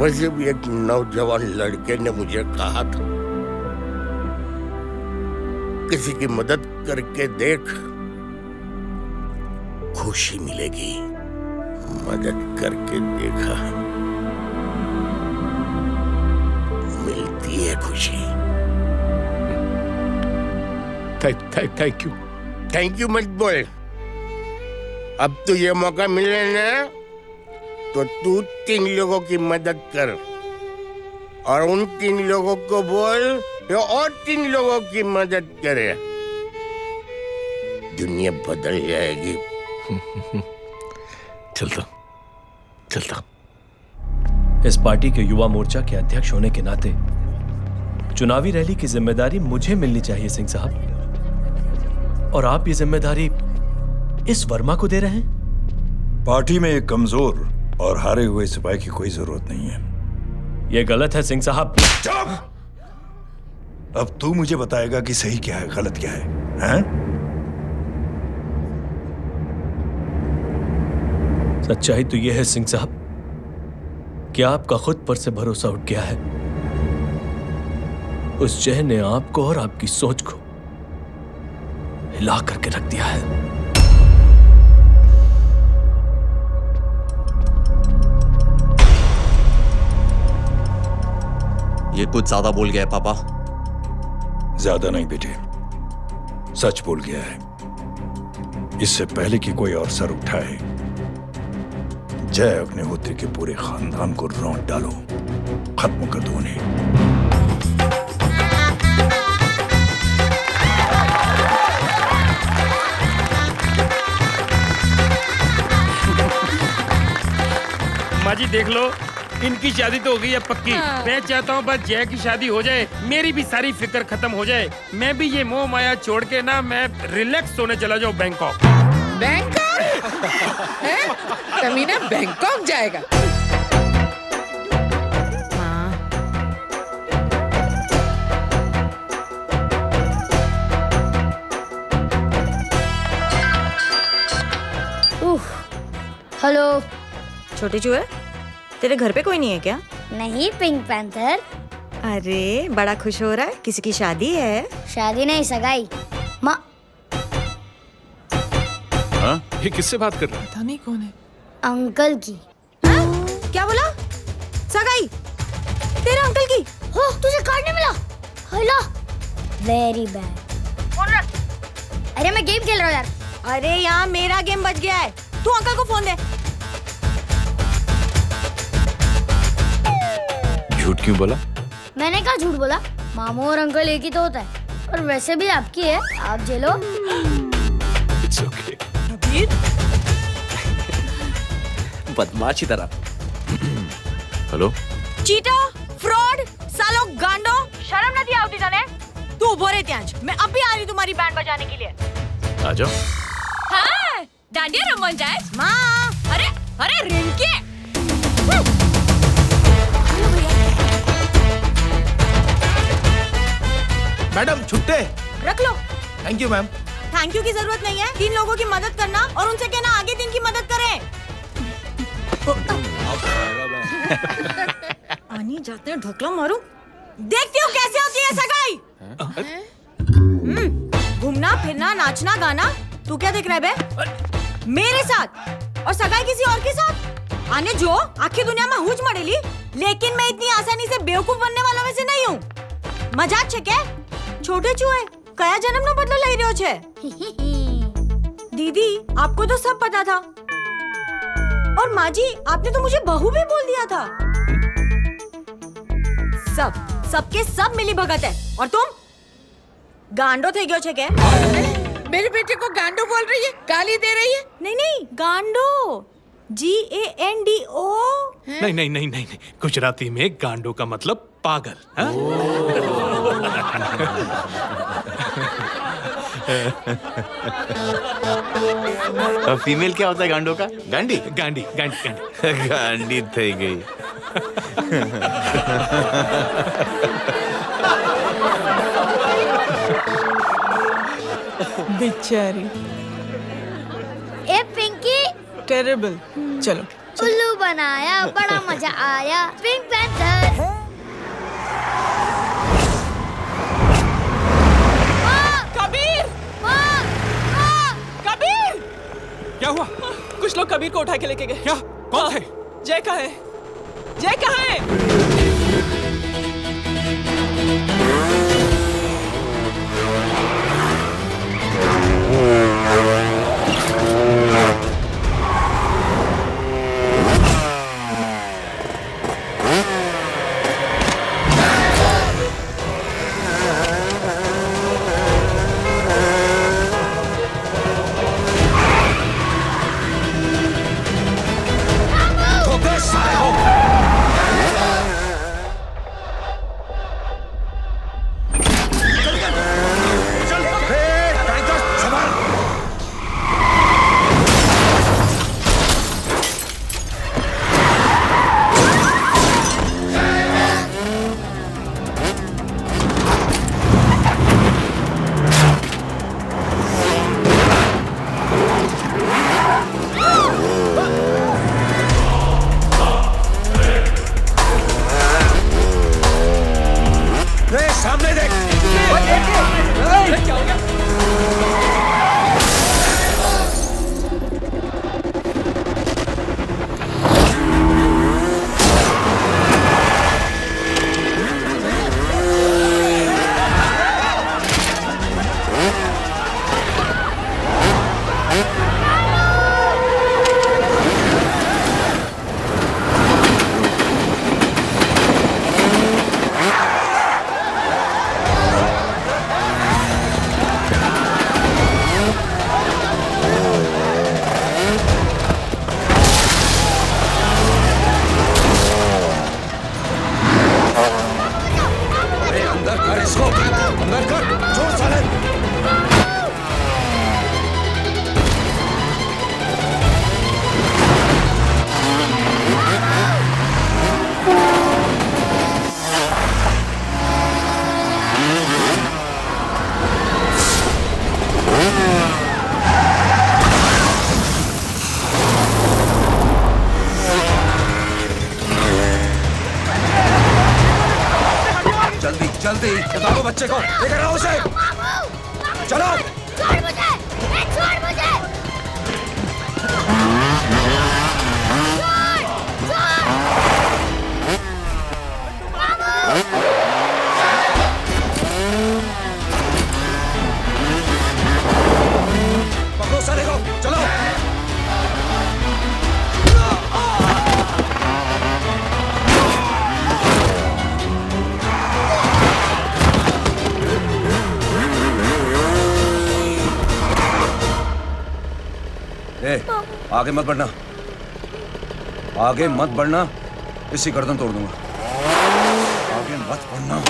वैसे भी एक नौजवान लड़के ने मुझे कहा था, किसी की मदद करके देख, खुशी मिलेगी। मदद करके देखा, मिलती है खुशी। Thank you. थैंक यू मत बोल। अब तो ये मौका मिले ना, तो तू 3 लोगों की मदद कर और उन 3 लोगों को बोल जो और 3 लोगों की मदद करे। दुनिया बदल जाएगी। चलता। इस पार्टी के युवा मोर्चा के अध्यक्ष होने के नाते चुनावी रैली की जिम्मेदारी मुझे मिलनी चाहिए सिंह साहब, और आप ये जिम्मेदारी इस वर्मा को दे रहे हैं। पार्टी में एक कमजोर और हारे हुए सिपाही की कोई जरूरत नहीं है। यह गलत है सिंह साहब। अब तू मुझे बताएगा कि सही क्या है, गलत क्या है, हैं? सच्चाई तो यह है सिंह साहब कि आपका खुद पर से भरोसा उठ गया है। उस जय ने आपको और आपकी सोच को हिला करके रख दिया है। ये कुछ ज्यादा बोल गया है पापा। ज्यादा नहीं बेटे, सच बोल गया है। इससे पहले कि कोई और सर उठाए, जय अग्निहोत्री के पूरे खानदान को रौंद डालो, खत्म कर दो उन्हें। माँ जी देख लो, इनकी शादी तो हो गई है पक्की। मैं चाहता हूँ बस जय की शादी हो जाए, मेरी भी सारी फिक्र खत्म हो जाए। मैं भी ये मोह माया छोड़ के ना, मैं रिलैक्स होने चला जाऊँ बैंकॉक। बैंकॉक? कमीना बैंकॉक जाएगा? हेलो छोटे चूहे, तेरे घर पे कोई नहीं है क्या? नहीं, पिंक पैंथर। अरे बड़ा खुश हो रहा है, किसी की शादी है? शादी नहीं, सगाई। माँ ये किससे बात कर रहा है? पता नहीं कौन है। अंकल की। क्या बोला? सगाई? तेरे अंकल की? हो, तुझे कार्ड नहीं मिला? Hello, very bad. फोन रख। अरे मैं गेम खेल रहा हूँ यार। अरे यहाँ मेरा गेम बच गया है, तू अंकल को फोन दे। झूठ क्यों बोला? मैंने कहा झूठ बोला? मामू और अंकल एक ही तो होता है, और वैसे भी आपकी है, आप झेलो। It's okay. बदमाशी तरह। हेलो, चीटा, फ्रॉड, सालो गांडो, शर्म नहीं आती जाने? तू उभो रे त्यांज, मैं अभी आ रही तुम्हारी बैंड बजाने के लिए। आ जाओ। हाँ, डांडिया रमन जाए? माँ, अरे रिंकी। मैडम छुट्टे। रख लो। Thank you ma'am. Thank you की जरूरत नहीं है, 3 लोगों की मदद करना और उनसे कहना आगे 3 की मदद करें। आनी जाते हैं ढोकला मारूं। देखती हूँ कैसे होती है सगाई। घूमना फिरना नाचना गाना, तू क्या देख रहा है बे? मेरे साथ और सगाई किसी और के साथ? आने जो आखिर दुनिया में हुज मड़ेली, लेकिन मैं इतनी आसानी से बेवकूफ बनने वालों में से नहीं हूँ। मजाक छे क्या? छोटे चूहे कया जन्म नो बदलो लई रह्यो छे? दीदी आपको तो सब पता था, और माँ जी आपने तो मुझे बहू भी बोल दिया था। सबके सब मिली भगत है, और तुम गांडो थे गयो छे क्या? मेरे बेटे को गांडो बोल रही है, गाली दे रही है? नहीं गांडो, GANDO। नहीं, गुजराती में गांडो का मतलब पागल। फीमेल क्या होता है गांडो का? गांडी। गांडी गांडी थई गई। बेचारी। ए पिंकी। टेरेबल। चलो उल्लू बनाया, बड़ा मजा आया। Pink panther. कबीर! कबीर! क्या हुआ? कुछ लोग कबीर को उठा के लेके गए। क्या? कौन थे? जय कहाँ है? जय कहाँ है? जल्दी बताओ बच्चे को, लेकर आओ उसे। चलो। छोड़ मुझे, छोड़ मुझे। पकड़ो साले को, चलो। ए, आगे मत बढ़ना, आगे मत बढ़ना, इसी गर्दन तोड़ दूंगा। आगे मत बढ़ना।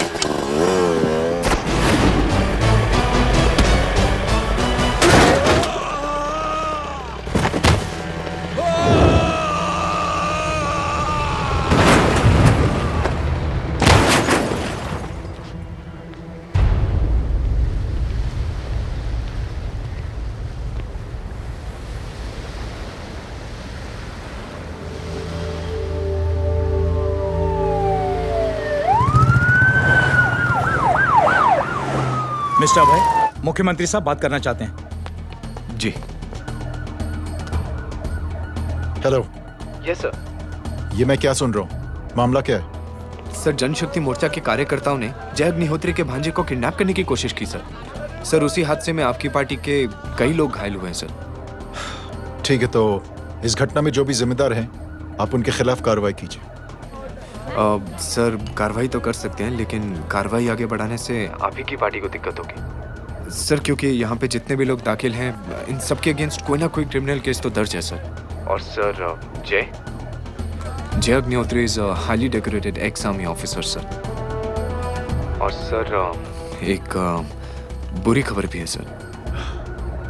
मिस्टर भाई, मुख्यमंत्री साहब बात करना चाहते हैं। जी। हेलो। Yes sir. ये मैं क्या सुन रहा हूँ? मामला क्या है? सर, जनशक्ति मोर्चा के कार्यकर्ताओं ने जय अग्निहोत्री के भांजे को किडनैप करने की कोशिश की सर। सर, उसी हादसे में आपकी पार्टी के कई लोग घायल हुए हैं सर। ठीक है, तो इस घटना में जो भी जिम्मेदार हैं, आप उनके खिलाफ कार्रवाई कीजिए। सर, कार्रवाई तो कर सकते हैं, लेकिन कार्रवाई आगे बढ़ाने से आप ही की पार्टी को दिक्कत होगी सर, क्योंकि यहाँ पे जितने भी लोग दाखिल हैं, इन सबके अगेंस्ट कोई ना कोई क्रिमिनल केस तो दर्ज है सर। और सर, जय Agnihotri is highly decorated ex army officer sir. और सर, एक बुरी खबर भी है सर।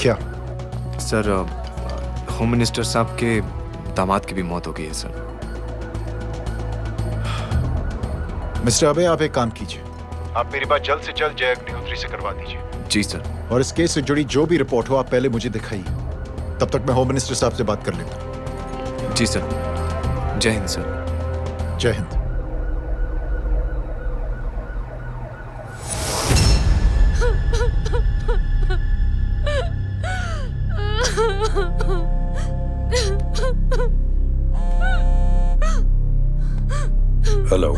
क्या? सर, होम मिनिस्टर साहब के दामाद की भी मौत हो गई है सर। मिस्टर अबे, आप एक काम कीजिए, आप मेरी बात जल्द से जल्द जय अग्निहोत्री से करवा दीजिए। जी सर। और इस केस से जुड़ी जो भी रिपोर्ट हो, आप पहले मुझे दिखाइए, तब तक मैं होम मिनिस्टर साहब से बात कर लेता हूँ। जी सर। जय हिंद सर। जय हिंद। हेलो।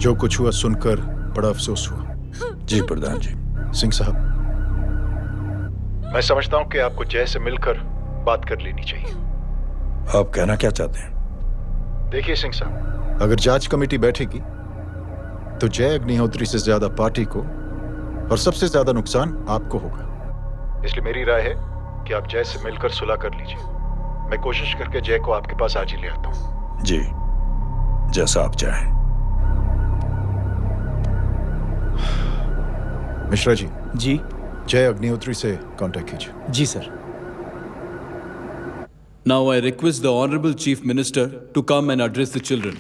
जो कुछ हुआ सुनकर बड़ा अफसोस हुआ। जी प्रधान जी। सिंह साहब, मैं समझता हूं कि आपको जय से मिलकर बात कर लेनी चाहिए। आप कहना क्या चाहते हैं? देखिए सिंह साहब, अगर जांच कमेटी बैठेगी तो जय अग्निहोत्री से ज्यादा पार्टी को और सबसे ज्यादा नुकसान आपको होगा। इसलिए मेरी राय है कि आप जय से मिलकर सुलह कर लीजिए। मैं कोशिश करके जय को आपके पास आज ही ले आता हूं। जी, जैसा आप चाहें। मिश्रा जी। जी। जय अग्निहोत्री से कांटेक्ट कीजिए। जी sir. Now I request the Honorable Chief Minister to come and address the children.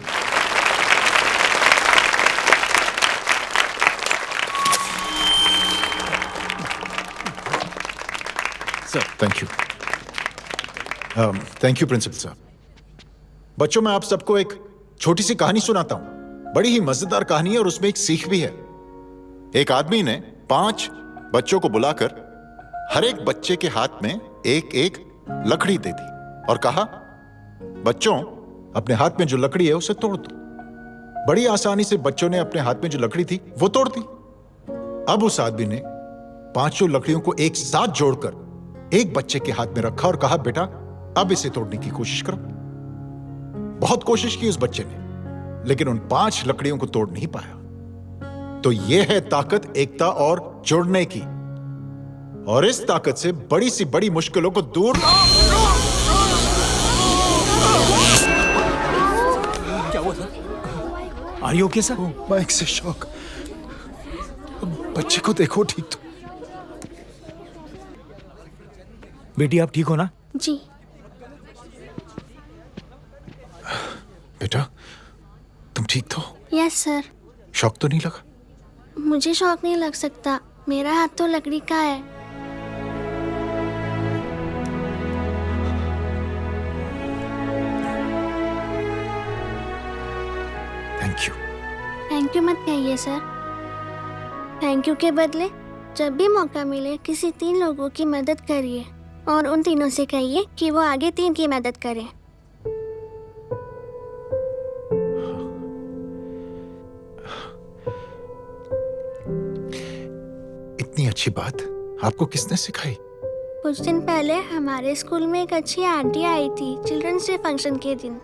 Sir, thank you. Thank you principal साहब। बच्चों, मैं आप सबको एक छोटी सी कहानी सुनाता हूं। बड़ी ही मजेदार कहानी है और उसमें एक सीख भी है। एक आदमी ने 5 बच्चों को बुलाकर हर एक बच्चे के हाथ में एक एक लकड़ी दे दी और कहा, बच्चों, अपने हाथ में जो लकड़ी है उसे तोड़ दो। बड़ी आसानी से बच्चों ने अपने हाथ में जो लकड़ी थी वो तोड़ दी। अब उस आदमी ने 5 लकड़ियों को एक साथ जोड़कर एक बच्चे के हाथ में रखा और कहा, बेटा, अब इसे तोड़ने की कोशिश करो। बहुत कोशिश की उस बच्चे ने, लेकिन उन 5 लकड़ियों को तोड़ नहीं पाया। तो यह है ताकत एकता और जुड़ने की। और इस ताकत से बड़ी सी बड़ी मुश्किलों को दूर। क्या हुआ sir? Are you okay, sir? Mike से शॉक। बच्चे को देखो ठीक तो। बेटी, आप ठीक हो ना? जी। बेटा, तुम ठीक तो? Yes sir. शॉक तो नहीं लगा? मुझे शौक नहीं लग सकता, मेरा हाथ तो लकड़ी का है। Thank you. थैंक यू मत कहिए सर। थैंक यू के बदले जब भी मौका मिले किसी 3 लोगों की मदद करिए और उन तीनों से कहिए कि वो आगे 3 की मदद करें। इतनी अच्छी बात आपको किसने सिखाई? कुछ दिन पहले हमारे स्कूल में एक अच्छी आंटी आई थी चिल्ड्रंस डे फंक्शन के दिन।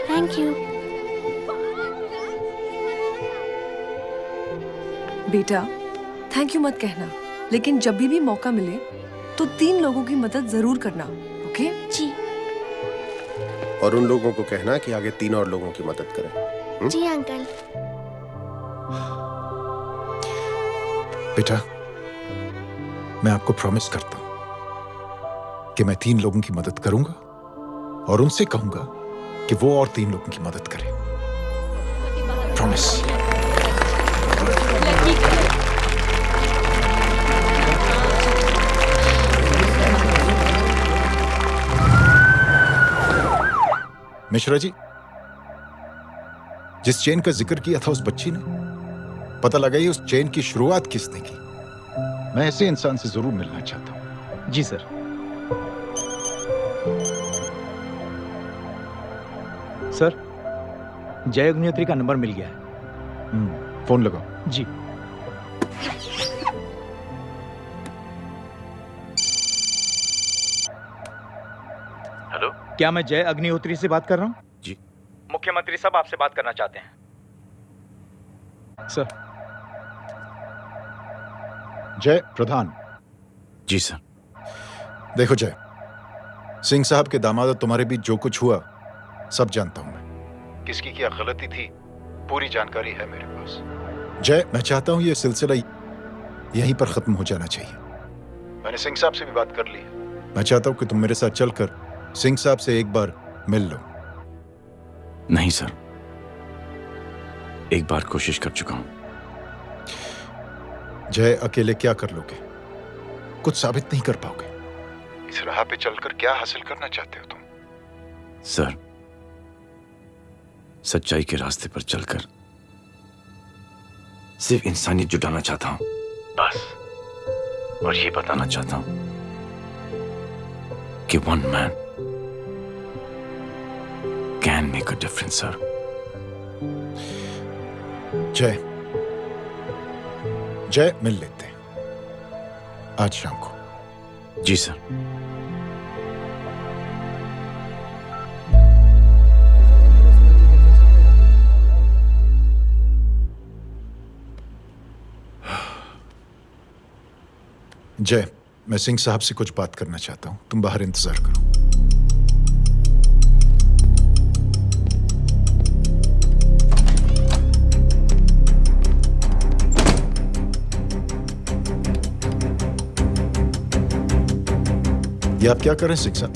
Thank you. बेटा थैंक यू मत कहना, लेकिन जब भी मौका मिले तो 3 लोगों की मदद जरूर करना, ओके? जी। और उन लोगों को कहना कि आगे 3 और लोगों की मदद करें। जी अंकल। बेटा मैं आपको प्रॉमिस करता हूं कि मैं 3 लोगों की मदद करूंगा और उनसे कहूंगा कि वो और 3 लोगों की मदद करें। प्रॉमिस। मिश्रा जी, जिस चेन का जिक्र किया था उस बच्ची ने, पता लगाइए उस चेन की शुरुआत किसने की। मैं ऐसे इंसान से जरूर मिलना चाहता हूं। जी सर। सर जय अग्निहोत्री का नंबर मिल गया है। फोन लगाओ। जी। हेलो, क्या मैं जय अग्निहोत्री से बात कर रहा हूँ? जी। मुख्यमंत्री साहब आपसे बात करना चाहते हैं सर। जय प्रधान। जी सर। देखो जय, सिंह साहब के दामाद तुम्हारे बीच जो कुछ हुआ सब जानता हूं मैं। किसकी क्या गलती थी पूरी जानकारी है मेरे पास। जय मैं चाहता हूं ये सिलसिला यहीं पर खत्म हो जाना चाहिए। मैंने सिंह साहब से भी बात कर ली है। मैं चाहता हूं कि तुम मेरे साथ चलकर सिंह साहब से एक बार मिल लो। नहीं सर, एक बार कोशिश कर चुका हूं। जय अकेले क्या कर लोगे? कुछ साबित नहीं कर पाओगे। इस राह पे चलकर क्या हासिल करना चाहते हो तुम? सर, सच्चाई के रास्ते पर चलकर सिर्फ इंसानियत जुटाना चाहता हूं, बस। और ये बताना चाहता हूं कि one man can make a difference sir. जय जय मिल लेते हैं आज शाम को। जी सर। जय मैं सिंह साहब से कुछ बात करना चाहता हूं, तुम बाहर इंतजार करो। ये आप क्या कर रहे हैं सिंह साहब?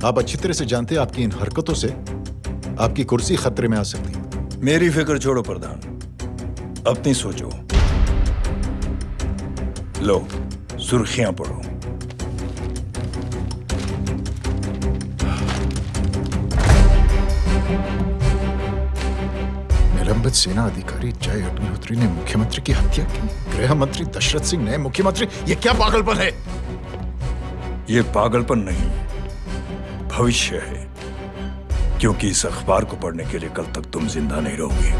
आप अच्छी तरह से जानते हैं आपकी इन हरकतों से आपकी कुर्सी खतरे में आ सकती है। मेरी फिक्र छोड़ो प्रधान, अपनी सोचो। लो सुर्खियां पढ़ो। निलंबित सेना अधिकारी जय अग्निहोत्री ने मुख्यमंत्री की हत्या की। गृह मंत्री दशरथ सिंह ने मुख्यमंत्री, ये क्या पागलपन है? ये पागलपन नहीं, भविष्य है, क्योंकि इस अखबार को पढ़ने के लिए कल तक तुम जिंदा नहीं रहोगे।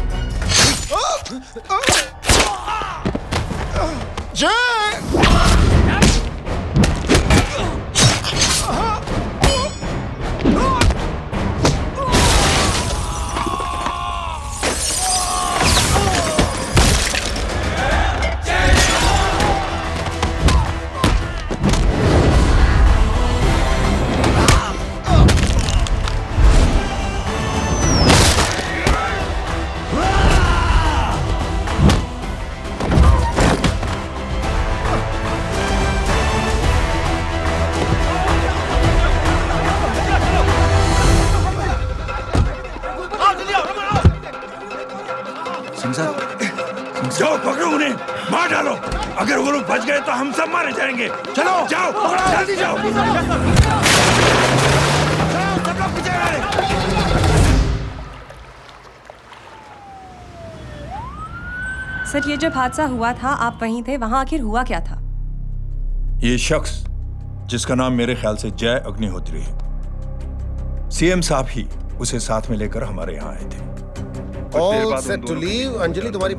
जाओ पकड़ो उन्हें, मार डालो। अगर वो लोग बच गए तो हम सब मारे जाएंगे। चलो जाओ, जल्दी जाओ। सब लोग पीछे रहे। सर ये जब हादसा हुआ था आप वहीं थे, वहां आखिर हुआ क्या था? ये शख्स जिसका नाम मेरे ख्याल से जय अग्निहोत्री है, सीएम साहब ही उसे साथ में लेकर हमारे यहाँ आए थे। All set to leave. Anjali तुम्हारी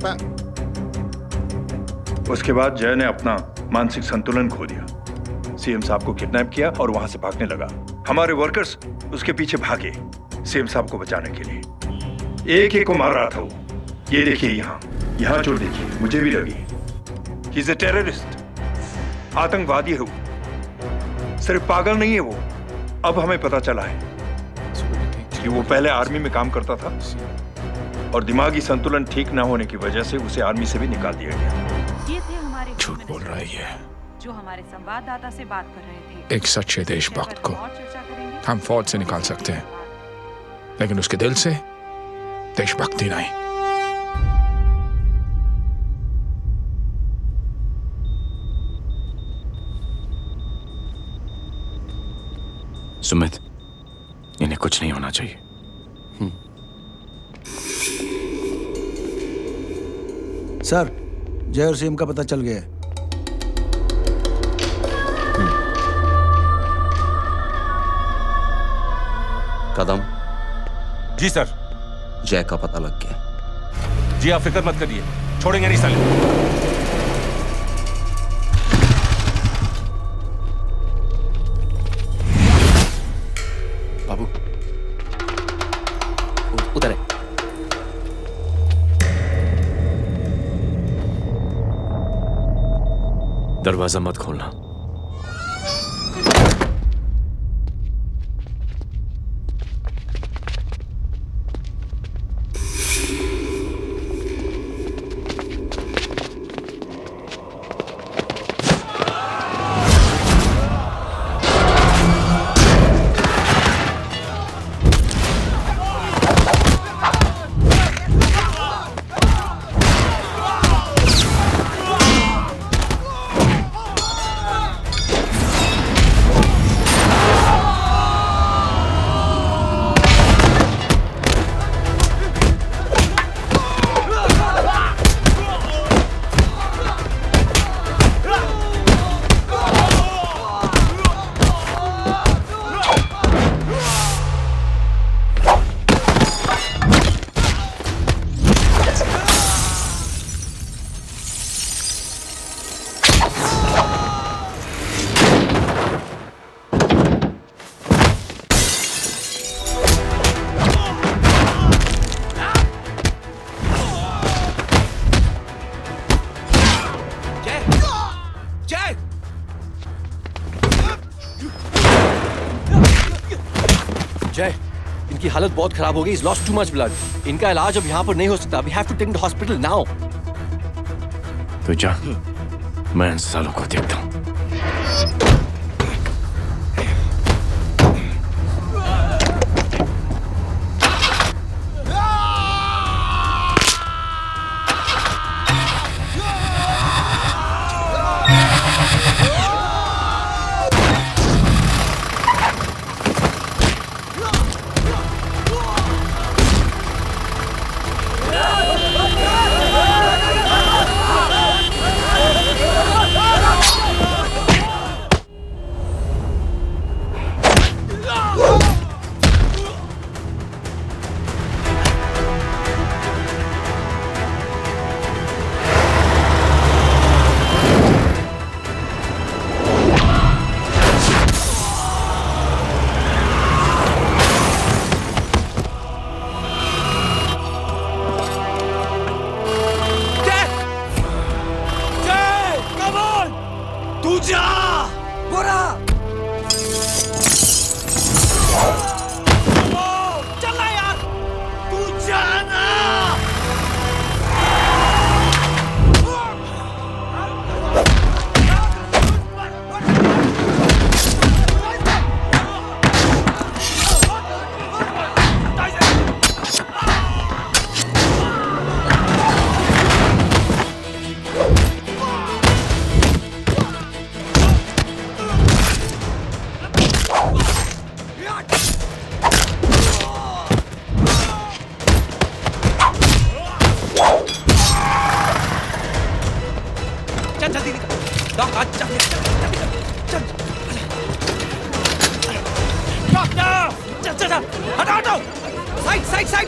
उसके बाद जय ने अपना मानसिक संतुलन खो दिया, सीएम साहब को किडनैप किया और वहां से भागने लगा। हमारे वर्कर्स उसके पीछे भागे सीएम साहब को बचाने के लिए। एक एक को मार रहा था वो। ये देखिए यहाँ चोट देखिए, मुझे भी लगी। ही इज अ टेररिस्ट, आतंकवादी है वो, सिर्फ पागल नहीं है वो। अब हमें पता चला है कि वो पहले आर्मी में काम करता था और दिमागी संतुलन ठीक न होने की वजह से उसे आर्मी से भी निकाल दिया गया। ये थे हमारे झूठ बोल रहा है जो हमारे संवाददाता से बात कर रहे थे। एक सच्चे देशभक्त को हम फौज से निकाल सकते हैं, लेकिन उसके दिल से देशभक्ति नहीं। सुमित, इन्हें कुछ नहीं होना चाहिए। सर, जय और सीएम का पता चल गया है। कदम। जी सर। जय का पता लग गया। जी आप फिक्र मत करिए, छोड़ेंगे नहीं साले। बाबू उधर है। दरवाजा मत खोलना। जय, इनकी हालत बहुत खराब हो गई। He's lost too much blood. इनका इलाज अब यहाँ पर नहीं हो सकता। We have to take him to hospital now. तो जा, मैं इन सालों को देखता हूँ।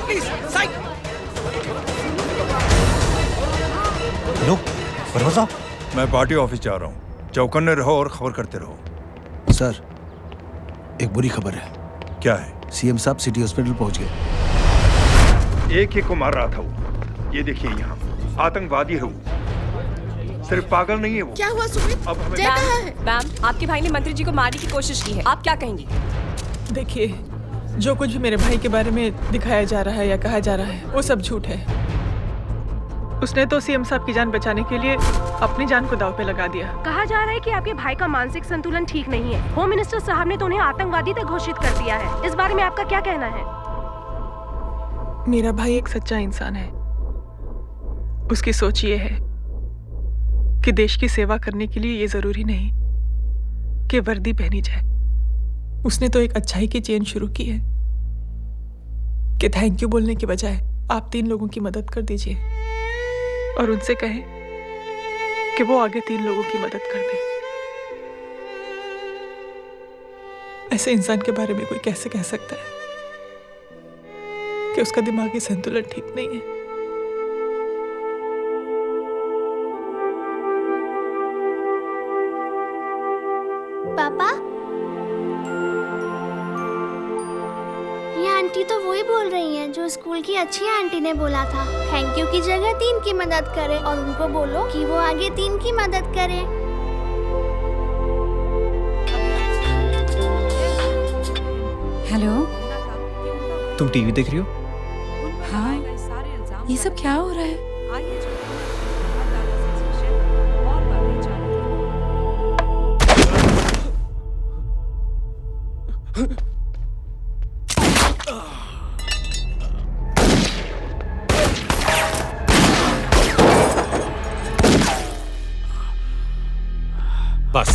Please side. हेलो परवा साहब, मैं पार्टी ऑफिस जा रहा हूँ। चौकन्ने रहो और खबर करते रहो। सर, एक बुरी खबर है। क्या है? सीएम साहब सिटी हॉस्पिटल पहुंच गए। एक को मार रहा था वो। ये देखिए यहाँ आतंकवादी है वो। सिर्फ पागल नहीं है वो। क्या हुआ सुमित? अब हमें जय कहाँ है? मैम, आपके भाई ने मंत्री जी को मारने की कोशिश की है, आप क्या कहेंगी? देखिए, जो कुछ भी मेरे भाई के बारे में दिखाया जा रहा है या कहा जा रहा है वो सब झूठ है। उसने तो सीएम साहब की जान बचाने के लिए अपनी जान को दांव पे लगा दिया। कहा जा रहा है कि आपके भाई का मानसिक संतुलन ठीक नहीं है। होम मिनिस्टर साहब ने तो उन्हें आतंकवादी तक घोषित कर दिया है। इस बारे में आपका क्या कहना है? मेरा भाई एक सच्चा इंसान है। उसकी सोच ये है कि देश की सेवा करने के लिए ये जरूरी नहीं कि वर्दी पहनी जाए। उसने तो एक अच्छाई की चेन शुरू की है कि थैंक यू बोलने के बजाय आप 3 लोगों की मदद कर दीजिए और उनसे कहें कि वो आगे 3 लोगों की मदद कर दे। ऐसे इंसान के बारे में कोई कैसे कह सकता है कि उसका दिमागी संतुलन ठीक नहीं है? पापा, ये आंटी तो वही बोल रही हैं जो स्कूल की अच्छी आंटी ने बोला था। थैंक यू की जगह 3 की मदद करे और उनको बोलो कि वो आगे 3 की मदद करे। हेलो, तुम टीवी देख रही हो? हाँ, ये सब क्या हो रहा है? बस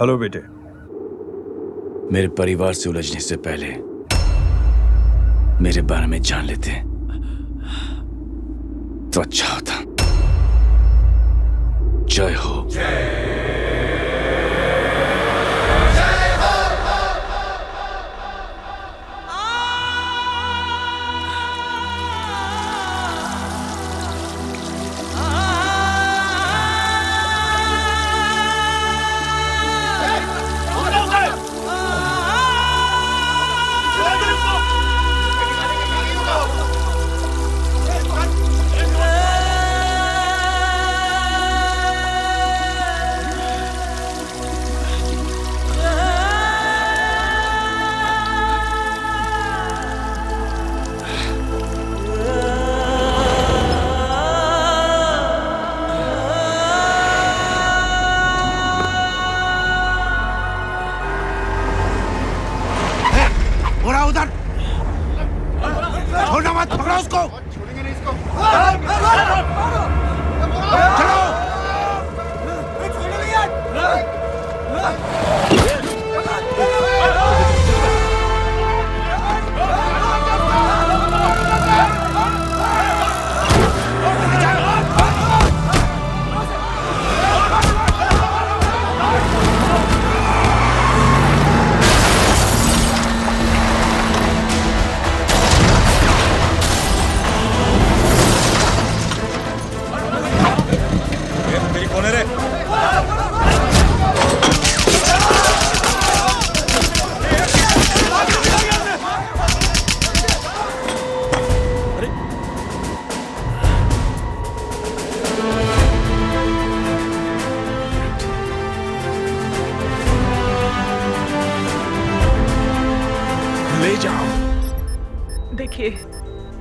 हेलो बेटे। मेरे परिवार से उलझने से पहले मेरे बारे में जान लेते तो अच्छा होता। जय हो। छोड़ना मत, पकड़ो उसको। छोड़ेंगे नहीं इसको। चलो। देखिए,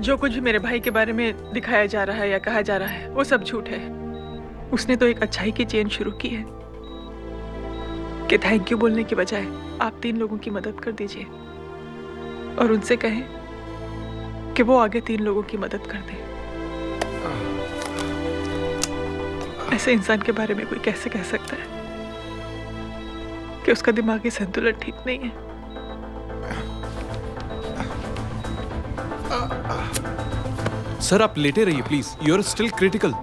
जो कुछ भी मेरे भाई के बारे में दिखाया जा रहा है या कहा जा रहा है वो सब झूठ है। उसने तो एक अच्छाई की चेन शुरू की है कि थैंक यू बोलने के बजाय आप 3 लोगों की मदद कर दीजिए और उनसे कहें कि वो आगे 3 लोगों की मदद कर दे। ऐसे इंसान के बारे में कोई कैसे कह सकता है कि उसका दिमागी संतुलन ठीक नहीं है? सर आप लेटे रहिए please, you are still critical.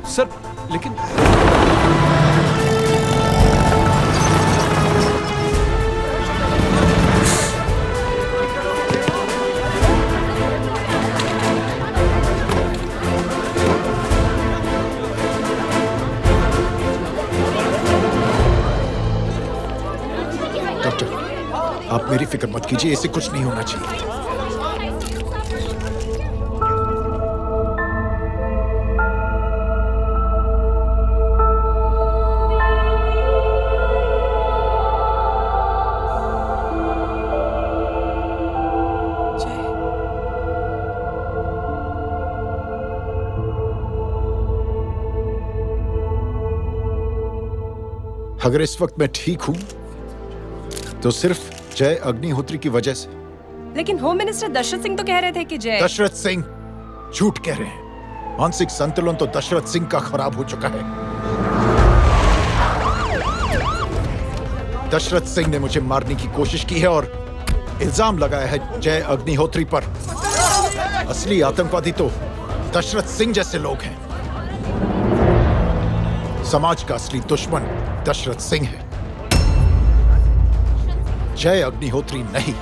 Sir लेकिन डॉक्टर, आप मेरी फिक्र मत कीजिए, इससे कुछ नहीं होना चाहिए। अगर इस वक्त मैं ठीक हूं तो सिर्फ जय अग्निहोत्री की वजह से। लेकिन होम मिनिस्टर दशरथ सिंह तो कह रहे थे कि जय। दशरथ सिंह झूठ कह रहे हैं। मानसिक संतुलन तो दशरथ सिंह का खराब हो चुका है। दशरथ सिंह ने मुझे मारने की कोशिश की है और इल्जाम लगाया है जय अग्निहोत्री पर। असली आतंकवादी तो दशरथ सिंह जैसे लोग हैं। समाज का असली दुश्मन दशरथ सिंह है, जय अग्निहोत्री नहीं।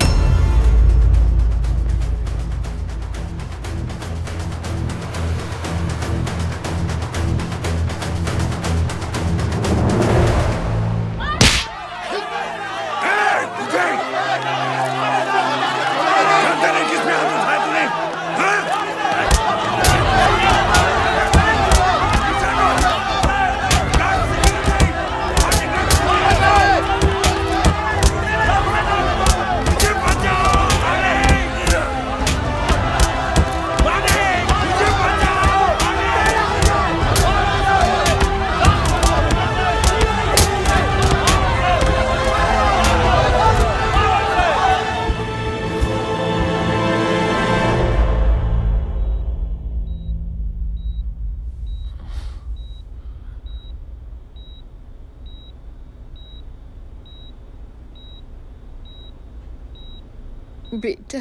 मुझे बेटा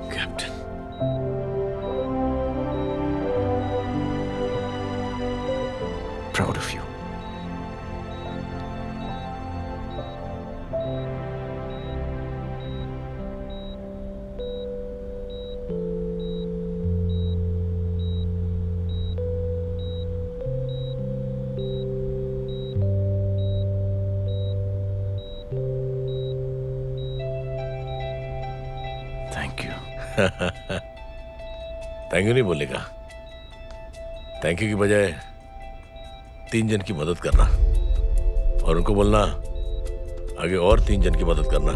captain, proud of you. Thank you. Thank you नहीं बोलेगा, थैंक यू की बजाय 3 जन की मदद करना और उनको बोलना आगे और 3 जन की मदद करना।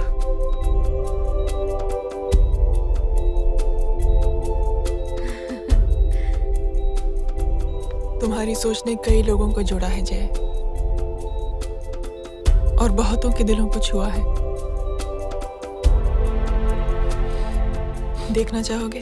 तुम्हारी सोच ने कई लोगों को जोड़ा है जय, और बहुतों के दिलों को छुआ है। देखना चाहोगे?